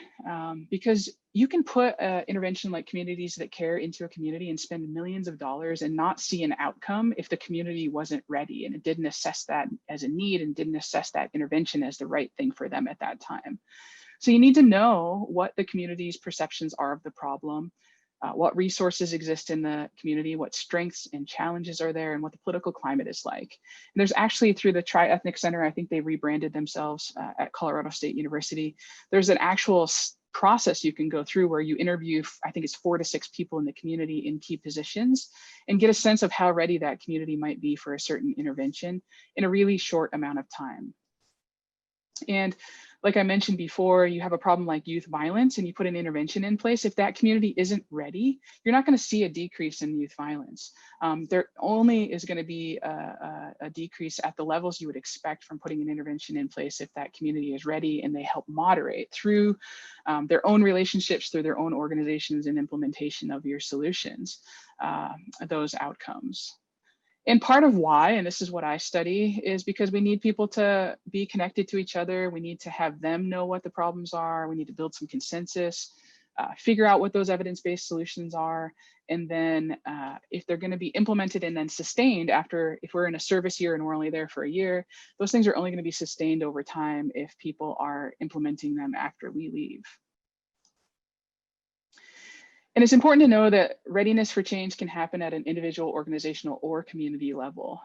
because you can put an intervention like Communities That Care into a community and spend millions of dollars and not see an outcome if the community wasn't ready and it didn't assess that as a need and didn't assess that intervention as the right thing for them at that time. So you need to know what the community's perceptions are of the problem, what resources exist in the community, what strengths and challenges are there, and what the political climate is like. And there's actually, through the Tri-Ethnic Center, I think they rebranded themselves at Colorado State University, there's an actual process you can go through where you interview, I think it's 4 to 6 people in the community in key positions and get a sense of how ready that community might be for a certain intervention in a really short amount of time. And like I mentioned before, you have a problem like youth violence and you put an intervention in place. If that community isn't ready, you're not going to see a decrease in youth violence. There only is going to be a decrease at the levels you would expect from putting an intervention in place if that community is ready and they help moderate through their own relationships, through their own organizations and implementation of your solutions, those outcomes. And part of why, and this is what I study, is because we need people to be connected to each other. We need to have them know what the problems are. We need to build some consensus, figure out what those evidence-based solutions are. And then if they're going to be implemented and then sustained after, if we're in a service year and we're only there for a year, those things are only going to be sustained over time if people are implementing them after we leave. And it's important to know that readiness for change can happen at an individual, organizational, or community level.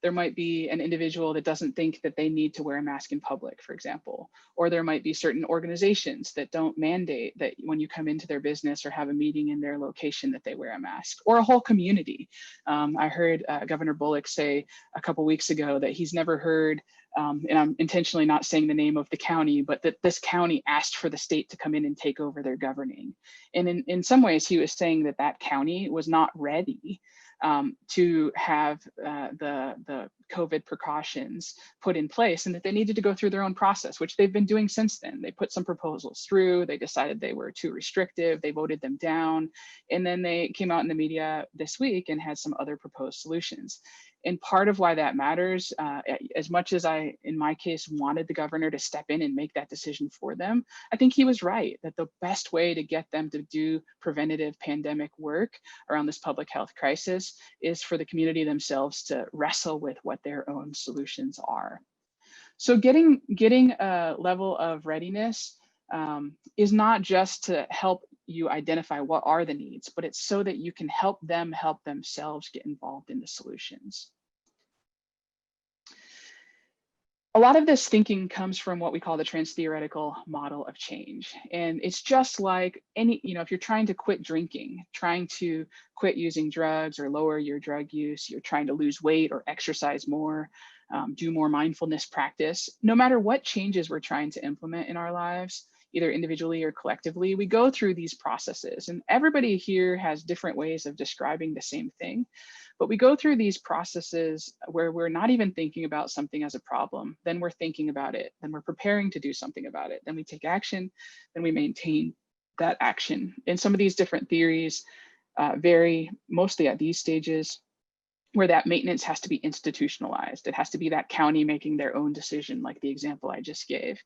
There might be an individual that doesn't think that they need to wear a mask in public, for example, or there might be certain organizations that don't mandate that when you come into their business or have a meeting in their location that they wear a mask, or a whole community. I heard Governor Bullock say a couple weeks ago that he's never heard, and I'm intentionally not saying the name of the county, but that this county asked for the state to come in and take over their governing. And in some ways, he was saying that that county was not ready to have the COVID precautions put in place, and that they needed to go through their own process, which they've been doing since then. They put some proposals through, they decided they were too restrictive, they voted them down, and then they came out in the media this week and had some other proposed solutions. And part of why that matters, as much as I, in my case, wanted the governor to step in and make that decision for them, I think he was right that the best way to get them to do preventative pandemic work around this public health crisis is for the community themselves to wrestle with what their own solutions are. So getting a level of readiness is not just to help you identify what are the needs, but it's so that you can help them help themselves get involved in the solutions. A lot of this thinking comes from what we call the trans-theoretical model of change. And it's just like any, if you're trying to quit drinking, trying to quit using drugs or lower your drug use, you're trying to lose weight or exercise more, do more mindfulness practice, no matter what changes we're trying to implement in our lives, either individually or collectively, we go through these processes. And everybody here has different ways of describing the same thing. But we go through these processes where we're not even thinking about something as a problem, then we're thinking about it, then we're preparing to do something about it, then we take action, then we maintain that action. And some of these different theories vary mostly at these stages, where that maintenance has to be institutionalized. It has to be that county making their own decision, like the example I just gave.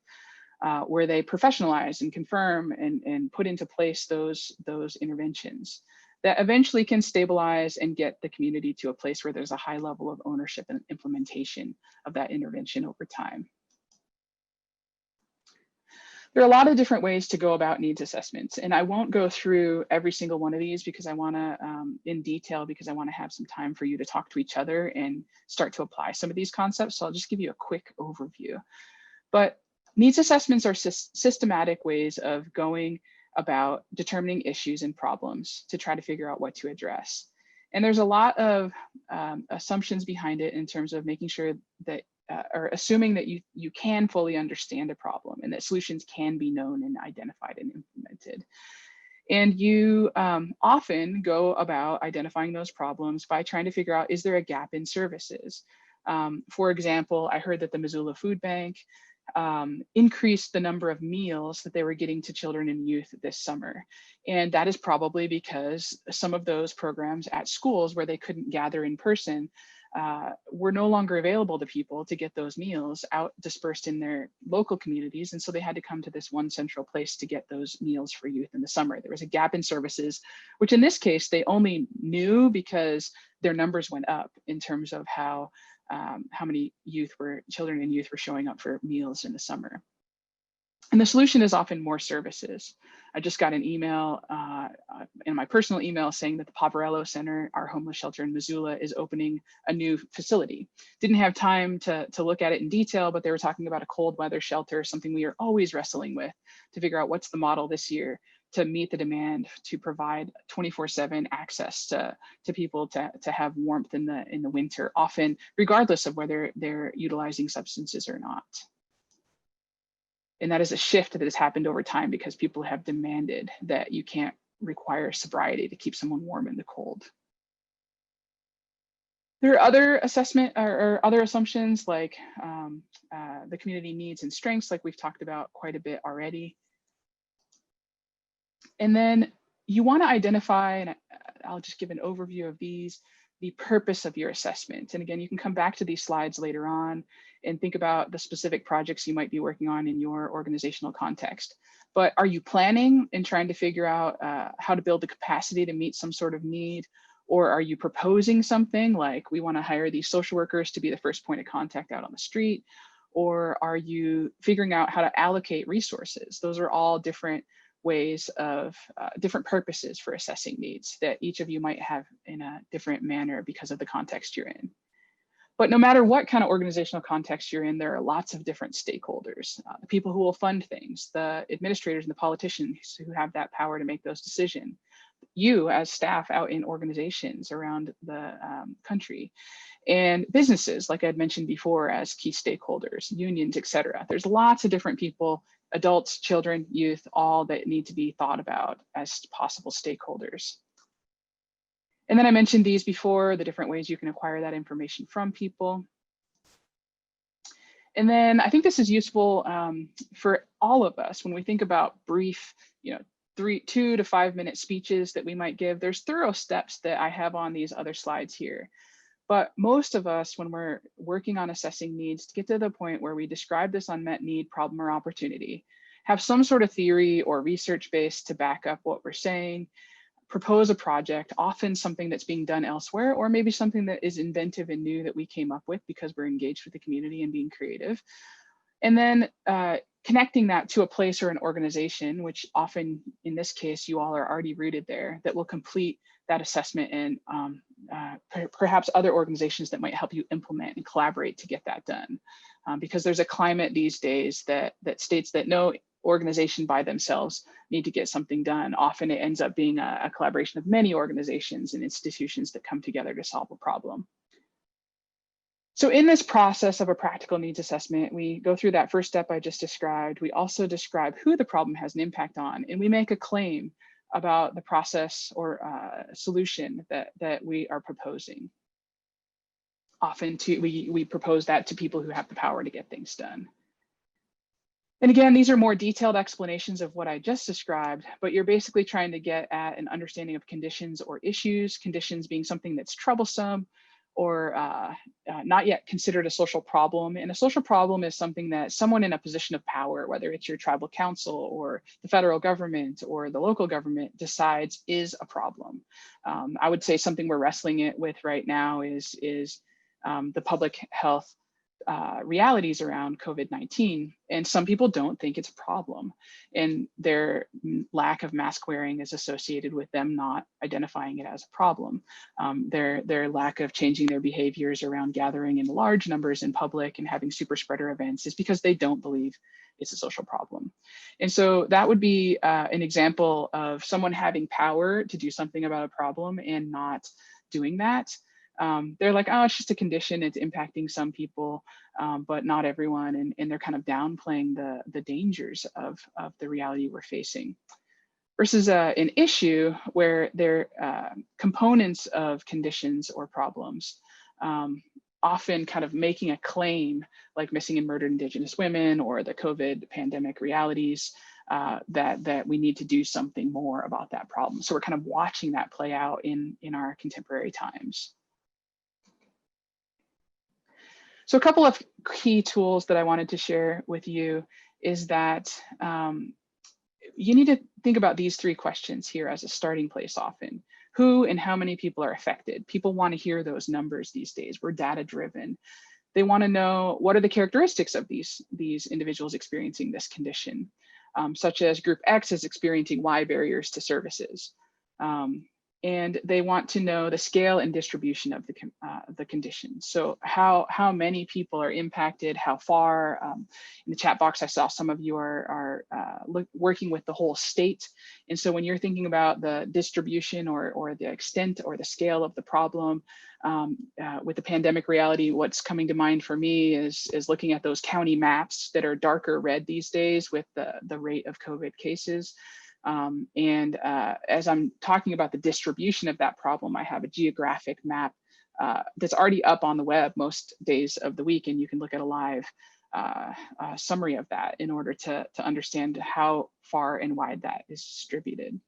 Where they professionalize and confirm and put into place those interventions that eventually can stabilize and get the community to a place where there's a high level of ownership and implementation of that intervention over time. There are a lot of different ways to go about needs assessments, and I won't go through every single one of these because I want to in detail, because I want to have some time for you to talk to each other and start to apply some of these concepts. So I'll just give you a quick overview. But needs assessments are systematic ways of going about determining issues and problems to try to figure out what to address. And there's a lot of assumptions behind it in terms of making sure that, or assuming that you can fully understand a problem and that solutions can be known and identified and implemented. And you often go about identifying those problems by trying to figure out, is there a gap in services? For example, I heard that the Missoula Food Bank increased the number of meals that they were getting to children and youth this summer. And that is probably because some of those programs at schools where they couldn't gather in person were no longer available to people to get those meals out dispersed in their local communities. And so they had to come to this one central place to get those meals for youth in the summer. There was a gap in services, which in this case, they only knew because their numbers went up in terms of how many children and youth were showing up for meals in the summer. And the solution is often more services. I just got an email in my personal email saying that the Poverello Center, our homeless shelter in Missoula, is opening a new facility. Didn't have time to look at it in detail, but they were talking about a cold weather shelter, something we are always wrestling with to figure out what's the model this year to meet the demand to provide 24/7 access to people to have warmth in the winter, often regardless of whether they're utilizing substances or not. And that is a shift that has happened over time because people have demanded that you can't require sobriety to keep someone warm in the cold. There are other assessment or other assumptions like the community needs and strengths, like we've talked about quite a bit already. And then you want to identify, and I'll just give an overview of these, the purpose of your assessment. And again, you can come back to these slides later on and think about the specific projects you might be working on in your organizational context. But are you planning and trying to figure out how to build the capacity to meet some sort of need? Or are you proposing something like, we want to hire these social workers to be the first point of contact out on the street? Or are you figuring out how to allocate resources? Those are all different ways of different purposes for assessing needs that each of you might have in a different manner because of the context you're in. But no matter what kind of organizational context you're in, there are lots of different stakeholders, the people who will fund things, the administrators and the politicians who have that power to make those decisions, you as staff out in organizations around the country, and businesses, like I'd mentioned before, as key stakeholders, unions, et cetera. There's lots of different people, adults, children, youth, all that need to be thought about as possible stakeholders. And then I mentioned these before, the different ways you can acquire that information from people. And then I think this is useful for all of us when we think about brief, 2 to 5 minute speeches that we might give. There's thorough steps that I have on these other slides here. But most of us, when we're working on assessing needs, to get to the point where we describe this unmet need, problem, or opportunity, have some sort of theory or research base to back up what we're saying, propose a project, often something that's being done elsewhere, or maybe something that is inventive and new that we came up with because we're engaged with the community and being creative. And then connecting that to a place or an organization, which often in this case, you all are already rooted there, that will complete that assessment, and perhaps other organizations that might help you implement and collaborate to get that done. Because there's a climate these days that states that no organization by themselves need to get something done. Often it ends up being a collaboration of many organizations and institutions that come together to solve a problem. So in this process of a practical needs assessment, we go through that first step I just described. We also describe who the problem has an impact on, and we make a claim about the process or solution that we are proposing. Often we propose that to people who have the power to get things done. And again, these are more detailed explanations of what I just described, but you're basically trying to get at an understanding of conditions or issues, conditions being something that's troublesome or not yet considered a social problem. And a social problem is something that someone in a position of power, whether it's your tribal council or the federal government or the local government, decides is a problem. I would say something we're wrestling with right now is the public health realities around COVID-19. And some people don't think it's a problem. And their lack of mask wearing is associated with them not identifying it as a problem. Their lack of changing their behaviors around gathering in large numbers in public and having super spreader events is because they don't believe it's a social problem. And so that would be an example of someone having power to do something about a problem and not doing that. They're like, oh, it's just a condition, it's impacting some people, but not everyone. And they're kind of downplaying the dangers of the reality we're facing. Versus an issue where they're components of conditions or problems, often kind of making a claim like missing and murdered Indigenous women or the COVID pandemic realities, that we need to do something more about that problem. So we're kind of watching that play out in our contemporary times. So a couple of key tools that I wanted to share with you is that you need to think about these 3 questions here as a starting place often. Who and how many people are affected? People want to hear those numbers these days. We're data driven. They want to know what are the characteristics of these individuals experiencing this condition, such as group X is experiencing Y barriers to services. And they want to know the scale and distribution of the conditions. So how many people are impacted, how far. In the chat box, I saw some of you are working with the whole state. And so when you're thinking about the distribution or the extent or the scale of the problem, with the pandemic reality, what's coming to mind for me is looking at those county maps that are darker red these days with the rate of COVID cases. As I'm talking about the distribution of that problem, I have a geographic map that's already up on the web most days of the week, and you can look at a live summary of that in order to understand how far and wide that is distributed.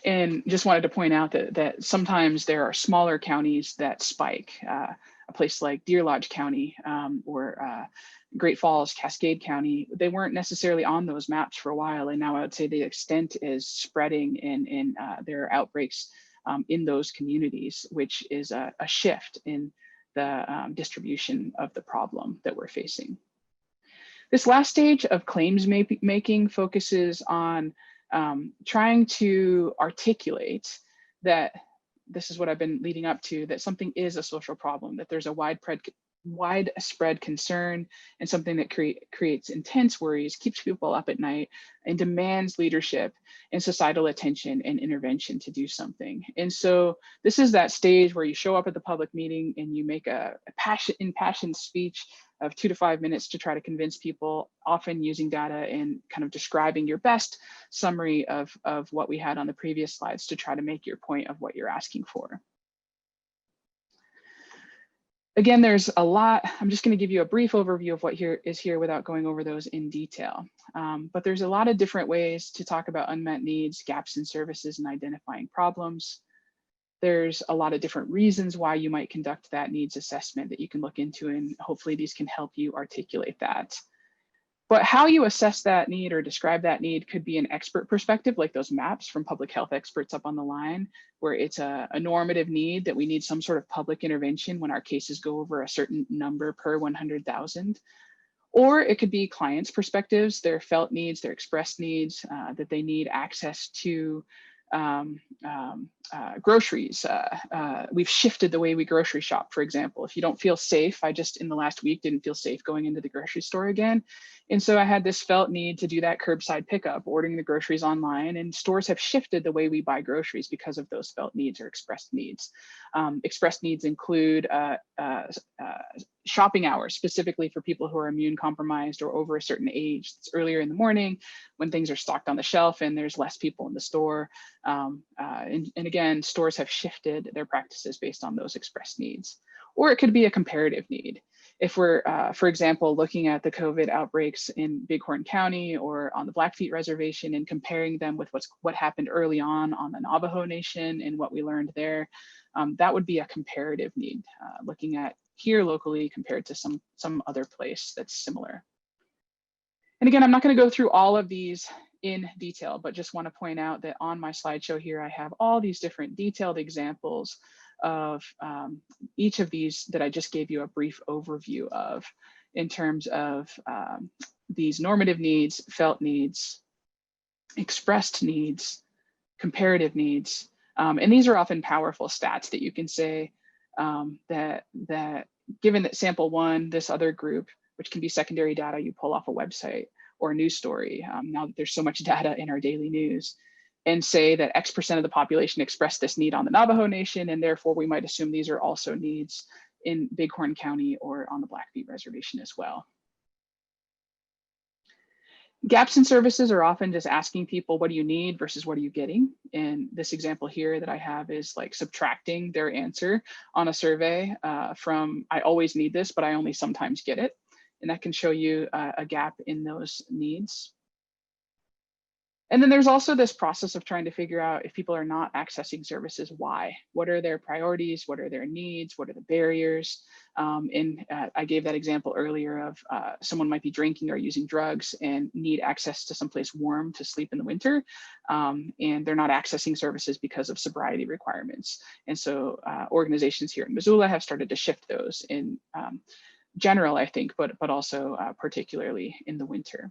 And just wanted to point out that sometimes there are smaller counties that spike. A place like Deer Lodge County or Great Falls, Cascade County, they weren't necessarily on those maps for a while. And now I would say the extent is spreading and there are outbreaks in those communities, which is a shift in the distribution of the problem that we're facing. This last stage of claims making focuses on trying to articulate that this is what I've been leading up to, that something is a social problem, that there's a widespread concern and something that creates intense worries, keeps people up at night, and demands leadership and societal attention and intervention to do something. And so this is that stage where you show up at the public meeting and you make a impassioned speech of 2 to 5 minutes to try to convince people, often using data and kind of describing your best summary of what we had on the previous slides to try to make your point of what you're asking for. Again, there's a lot. I'm just going to give you a brief overview of what is here without going over those in detail. But there's a lot of different ways to talk about unmet needs, gaps in services, and identifying problems. There's a lot of different reasons why you might conduct that needs assessment that you can look into, and hopefully these can help you articulate that. But how you assess that need or describe that need could be an expert perspective, like those maps from public health experts up on the line, where it's a normative need that we need some sort of public intervention when our cases go over a certain number per 100,000. Or it could be clients' perspectives, their felt needs, their expressed needs, that they need access to groceries. We've shifted the way we grocery shop, for example. If you don't feel safe, I just in the last week didn't feel safe going into the grocery store again. And so I had this felt need to do that curbside pickup, ordering the groceries online, and stores have shifted the way we buy groceries because of those felt needs or expressed needs. Expressed needs include shopping hours, specifically for people who are immune compromised or over a certain age. It's earlier in the morning when things are stocked on the shelf and there's less people in the store. And again, stores have shifted their practices based on those expressed needs. Or it could be a comparative need. If we're, for example, looking at the COVID outbreaks in Bighorn County or on the Blackfeet Reservation and comparing them with what happened early on the Navajo Nation and what we learned there, that would be a comparative need, looking at here locally compared to some other place that's similar. And again, I'm not going to go through all of these in detail, but just want to point out that on my slideshow here, I have all these different detailed examples of each of these that I just gave you a brief overview of in terms of these normative needs, felt needs, expressed needs, comparative needs. And these are often powerful stats that you can say that given that sample one, this other group, which can be secondary data you pull off a website or a news story, now that there's so much data in our daily news, and say that X% of the population expressed this need on the Navajo Nation, and therefore we might assume these are also needs in Bighorn County or on the Blackfeet Reservation as well. Gaps in services are often just asking people, what do you need versus what are you getting? And this example here that I have is like subtracting their answer on a survey from, I always need this, but I only sometimes get it. And that can show you a gap in those needs. And then there's also this process of trying to figure out if people are not accessing services, why? What are their priorities? What are their needs? What are the barriers? I gave that example earlier of someone might be drinking or using drugs and need access to someplace warm to sleep in the winter. And they're not accessing services because of sobriety requirements. And so organizations here in Missoula have started to shift those in general, I think, but also particularly in the winter.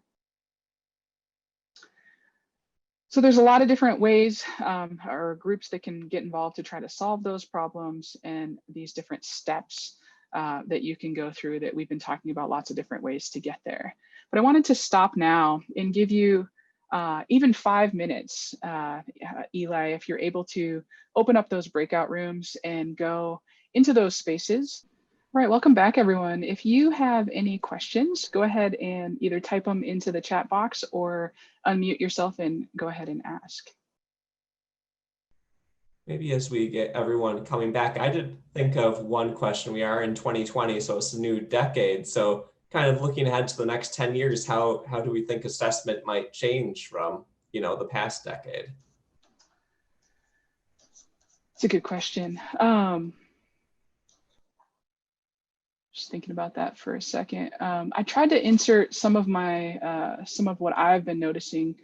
So there's a lot of different ways or groups that can get involved to try to solve those problems, and these different steps that you can go through that we've been talking about, lots of different ways to get there. But I wanted to stop now and give you even 5 minutes, Eli, if you're able to open up those breakout rooms and go into those spaces. All right, welcome back, everyone. If you have any questions, go ahead and either type them into the chat box or unmute yourself and go ahead and ask. Maybe as we get everyone coming back, I did think of one question. We are in 2020, so it's a new decade. So kind of looking ahead to the next 10 years, how do we think assessment might change from, the past decade? It's a good question. Just thinking about that for a second. I tried to insert some of what I've been noticing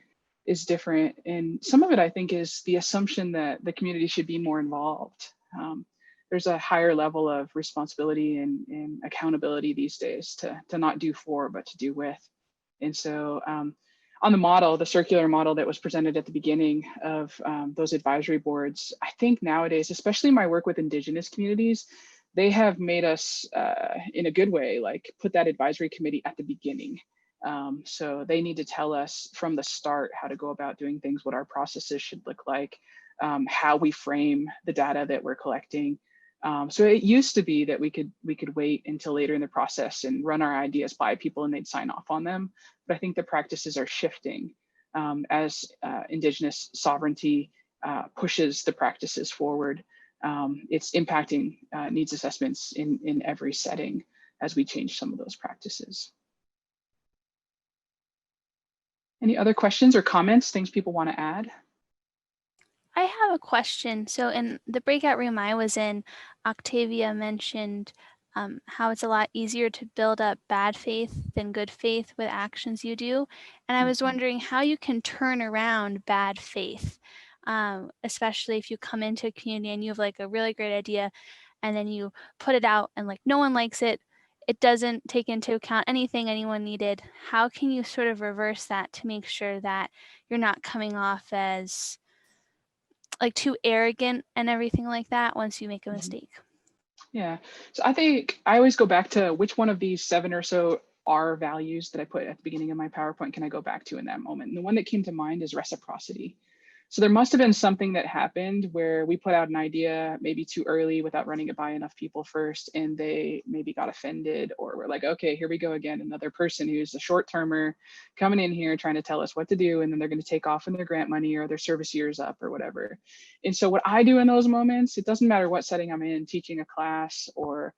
is different. And some of it, I think, is the assumption that the community should be more involved. There's a higher level of responsibility and accountability these days to not do for, but to do with. And so on the model, the circular model that was presented at the beginning of those advisory boards, I think nowadays, especially my work with Indigenous communities, they have made us, in a good way, like put that advisory committee at the beginning. So they need to tell us from the start how to go about doing things, what our processes should look like, how we frame the data that we're collecting. So it used to be that we could wait until later in the process and run our ideas by people and they'd sign off on them. But I think the practices are shifting as Indigenous sovereignty pushes the practices forward. It's impacting needs assessments in every setting as we change some of those practices. Any other questions or comments, things people want to add? I have a question. So in the breakout room I was in, Octavia mentioned how it's a lot easier to build up bad faith than good faith with actions you do. And I was wondering how you can turn around bad faith, especially if you come into a community and you have like a really great idea and then you put it out and like no one likes it. It doesn't take into account anything anyone needed. How can you sort of reverse that to make sure that you're not coming off as like too arrogant and everything like that once you make a mistake? Yeah, so I think I always go back to which one of these 7 or so R values that I put at the beginning of my PowerPoint can I go back to in that moment? And the one that came to mind is reciprocity. So there must have been something that happened where we put out an idea maybe too early without running it by enough people first, and they maybe got offended, or we're like, okay, here we go again, another person who's a short-termer coming in here trying to tell us what to do, and then they're going to take off when their grant money or their service year's up or whatever. And so what I do in those moments, it doesn't matter what setting I'm in, teaching a class or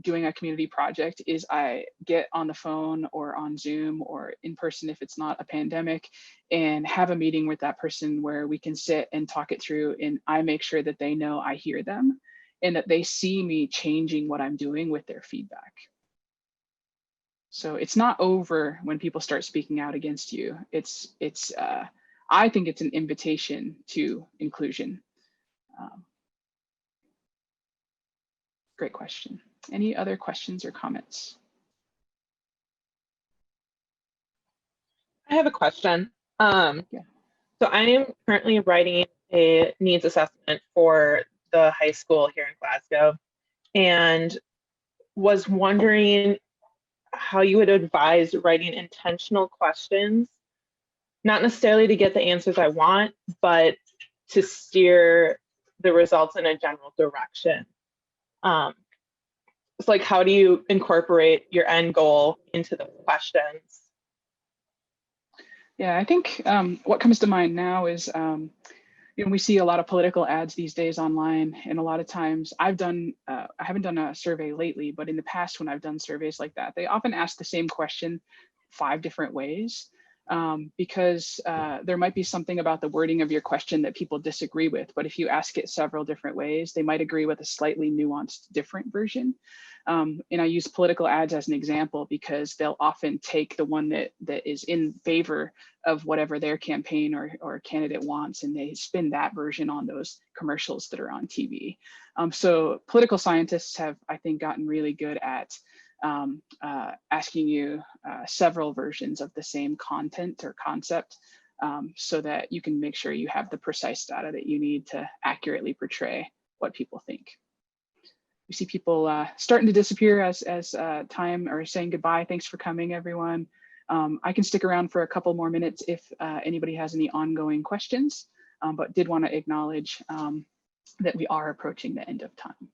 doing a community project, is I get on the phone or on Zoom or in person if it's not a pandemic, and have a meeting with that person where we can sit and talk it through, and I make sure that they know I hear them and that they see me changing what I'm doing with their feedback. So it's not over when people start speaking out against you. I think it's an invitation to inclusion. Great question. Any other questions or comments? I have a question. Yeah. So I am currently writing a needs assessment for the high school here in Glasgow, and was wondering how you would advise writing intentional questions, not necessarily to get the answers I want, but to steer the results in a general direction. It's like, how do you incorporate your end goal into the questions? Yeah, I think what comes to mind now is, we see a lot of political ads these days online, and a lot of times I haven't done a survey lately, but in the past when I've done surveys like that, they often ask the same question 5 different ways, because there might be something about the wording of your question that people disagree with, but if you ask it several different ways, they might agree with a slightly nuanced different version. And I use political ads as an example because they'll often take the one that is in favor of whatever their campaign or candidate wants, and they spin that version on those commercials that are on TV. So political scientists have, I think, gotten really good at asking you several versions of the same content or concept, so that you can make sure you have the precise data that you need to accurately portray what people think. We see people starting to disappear as time, or saying goodbye. Thanks for coming, everyone. I can stick around for a couple more minutes if anybody has any ongoing questions, but did want to acknowledge that we are approaching the end of time.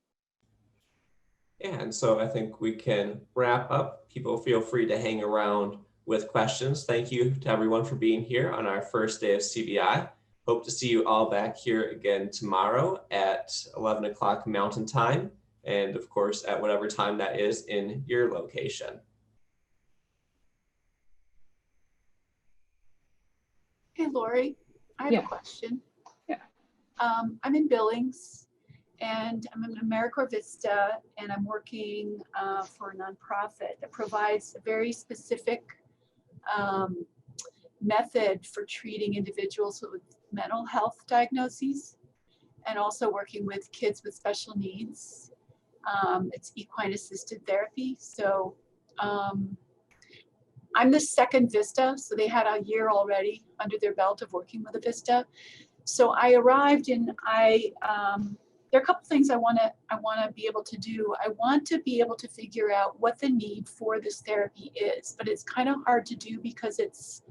Yeah, and so I think we can wrap up. People feel free to hang around with questions. Thank you to everyone for being here on our first day of CBI. Hope to see you all back here again tomorrow at 11 o'clock Mountain Time, and of course at whatever time that is in your location. Hey, Laurie, I have a question. Yeah. I'm in Billings, and I'm in AmeriCorps Vista, and I'm working for a nonprofit that provides a very specific method for treating individuals with mental health diagnoses, and also working with kids with special needs. It's equine assisted therapy. So I'm the second Vista, so they had a year already under their belt of working with a Vista. So I arrived and there are a couple things I want to be able to do. I want to be able to figure out what the need for this therapy is, but it's kind of hard to do because it's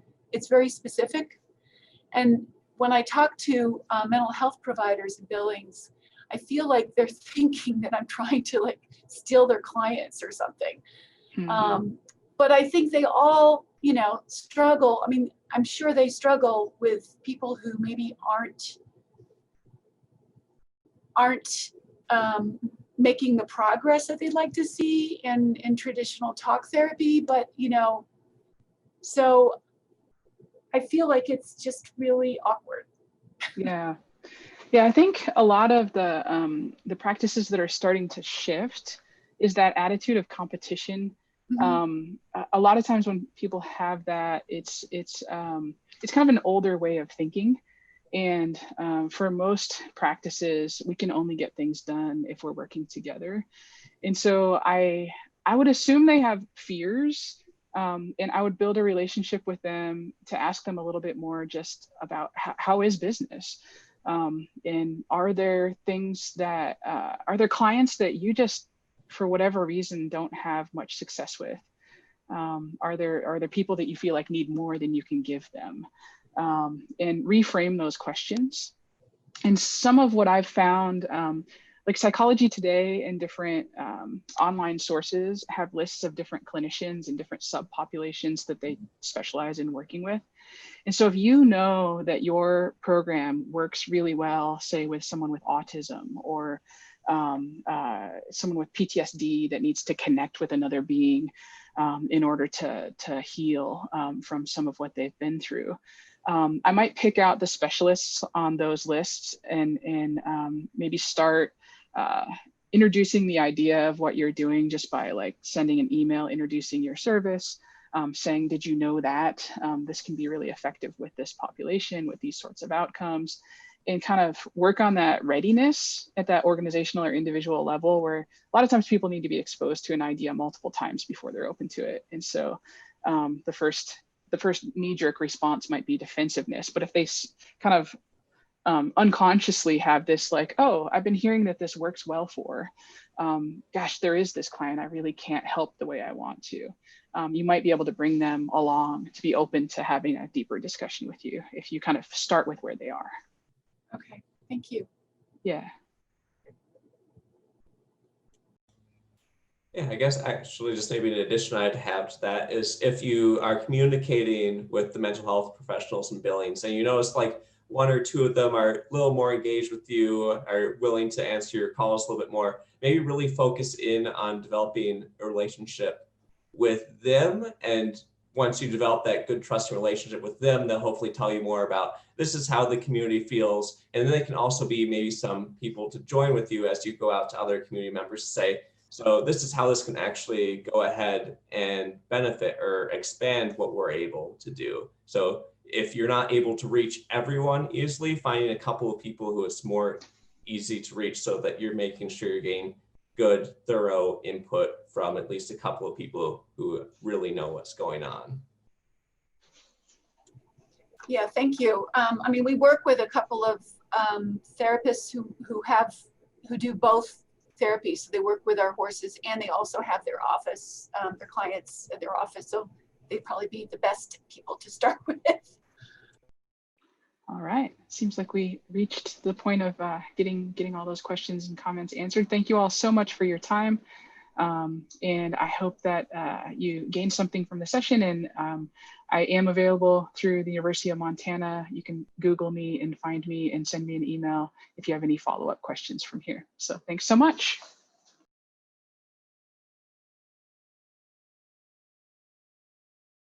very specific. And when I talk to mental health providers in Billings, I feel like they're thinking that I'm trying to like steal their clients or something. Mm-hmm. But I think they all, you know, struggle. I mean, I'm sure they struggle with people who maybe aren't making the progress that they'd like to see in traditional talk therapy. But, you know, so I feel like it's just really awkward. Yeah. Yeah, I think a lot of the practices that are starting to shift is that attitude of competition. Mm-hmm. A lot of times when people have that, it's kind of an older way of thinking. And for most practices, we can only get things done if we're working together. And so I would assume they have fears, and I would build a relationship with them to ask them a little bit more just about how is business? And are there things that, are there clients that you just, for whatever reason, don't have much success with? Are there people that you feel like need more than you can give them? And reframe those questions. And some of what I've found, like Psychology Today and different online sources have lists of different clinicians and different subpopulations that they specialize in working with. And so if you know that your program works really well, say with someone with autism or someone with PTSD that needs to connect with another being in order to heal from some of what they've been through, I might pick out the specialists on those lists and maybe start introducing the idea of what you're doing just by like sending an email introducing your service, saying, did you know that this can be really effective with this population with these sorts of outcomes, and kind of work on that readiness at that organizational or individual level, where a lot of times people need to be exposed to an idea multiple times before they're open to it. And so the first knee-jerk response might be defensiveness, but if they kind of unconsciously have this like, oh, I've been hearing that this works well for, gosh, there is this client I really can't help the way I want to. You might be able to bring them along to be open to having a deeper discussion with you if you kind of start with where they are. Okay, thank you. Yeah. Yeah, I guess actually just maybe an addition I'd have to that is if you are communicating with the mental health professionals in Billings and you notice like one or two of them are a little more engaged with you, are willing to answer your calls a little bit more, maybe really focus in on developing a relationship with them. And once you develop that good trusting relationship with them, they'll hopefully tell you more about this is how the community feels. And then they can also be maybe some people to join with you as you go out to other community members to say, so this is how this can actually go ahead and benefit or expand what we're able to do. So if you're not able to reach everyone easily, finding a couple of people who it's more easy to reach so that you're making sure you're getting good, thorough input from at least a couple of people who really know what's going on. Yeah, thank you. I mean, we work with a couple of therapists who do both therapies. So they work with our horses and they also have their office, their clients at their office. So they'd probably be the best people to start with. All right. Seems like we reached the point of getting all those questions and comments answered. Thank you all so much for your time. And I hope that you gained something from the session. And I am available through the University of Montana. You can Google me and find me and send me an email if you have any follow-up questions from here. So thanks so much.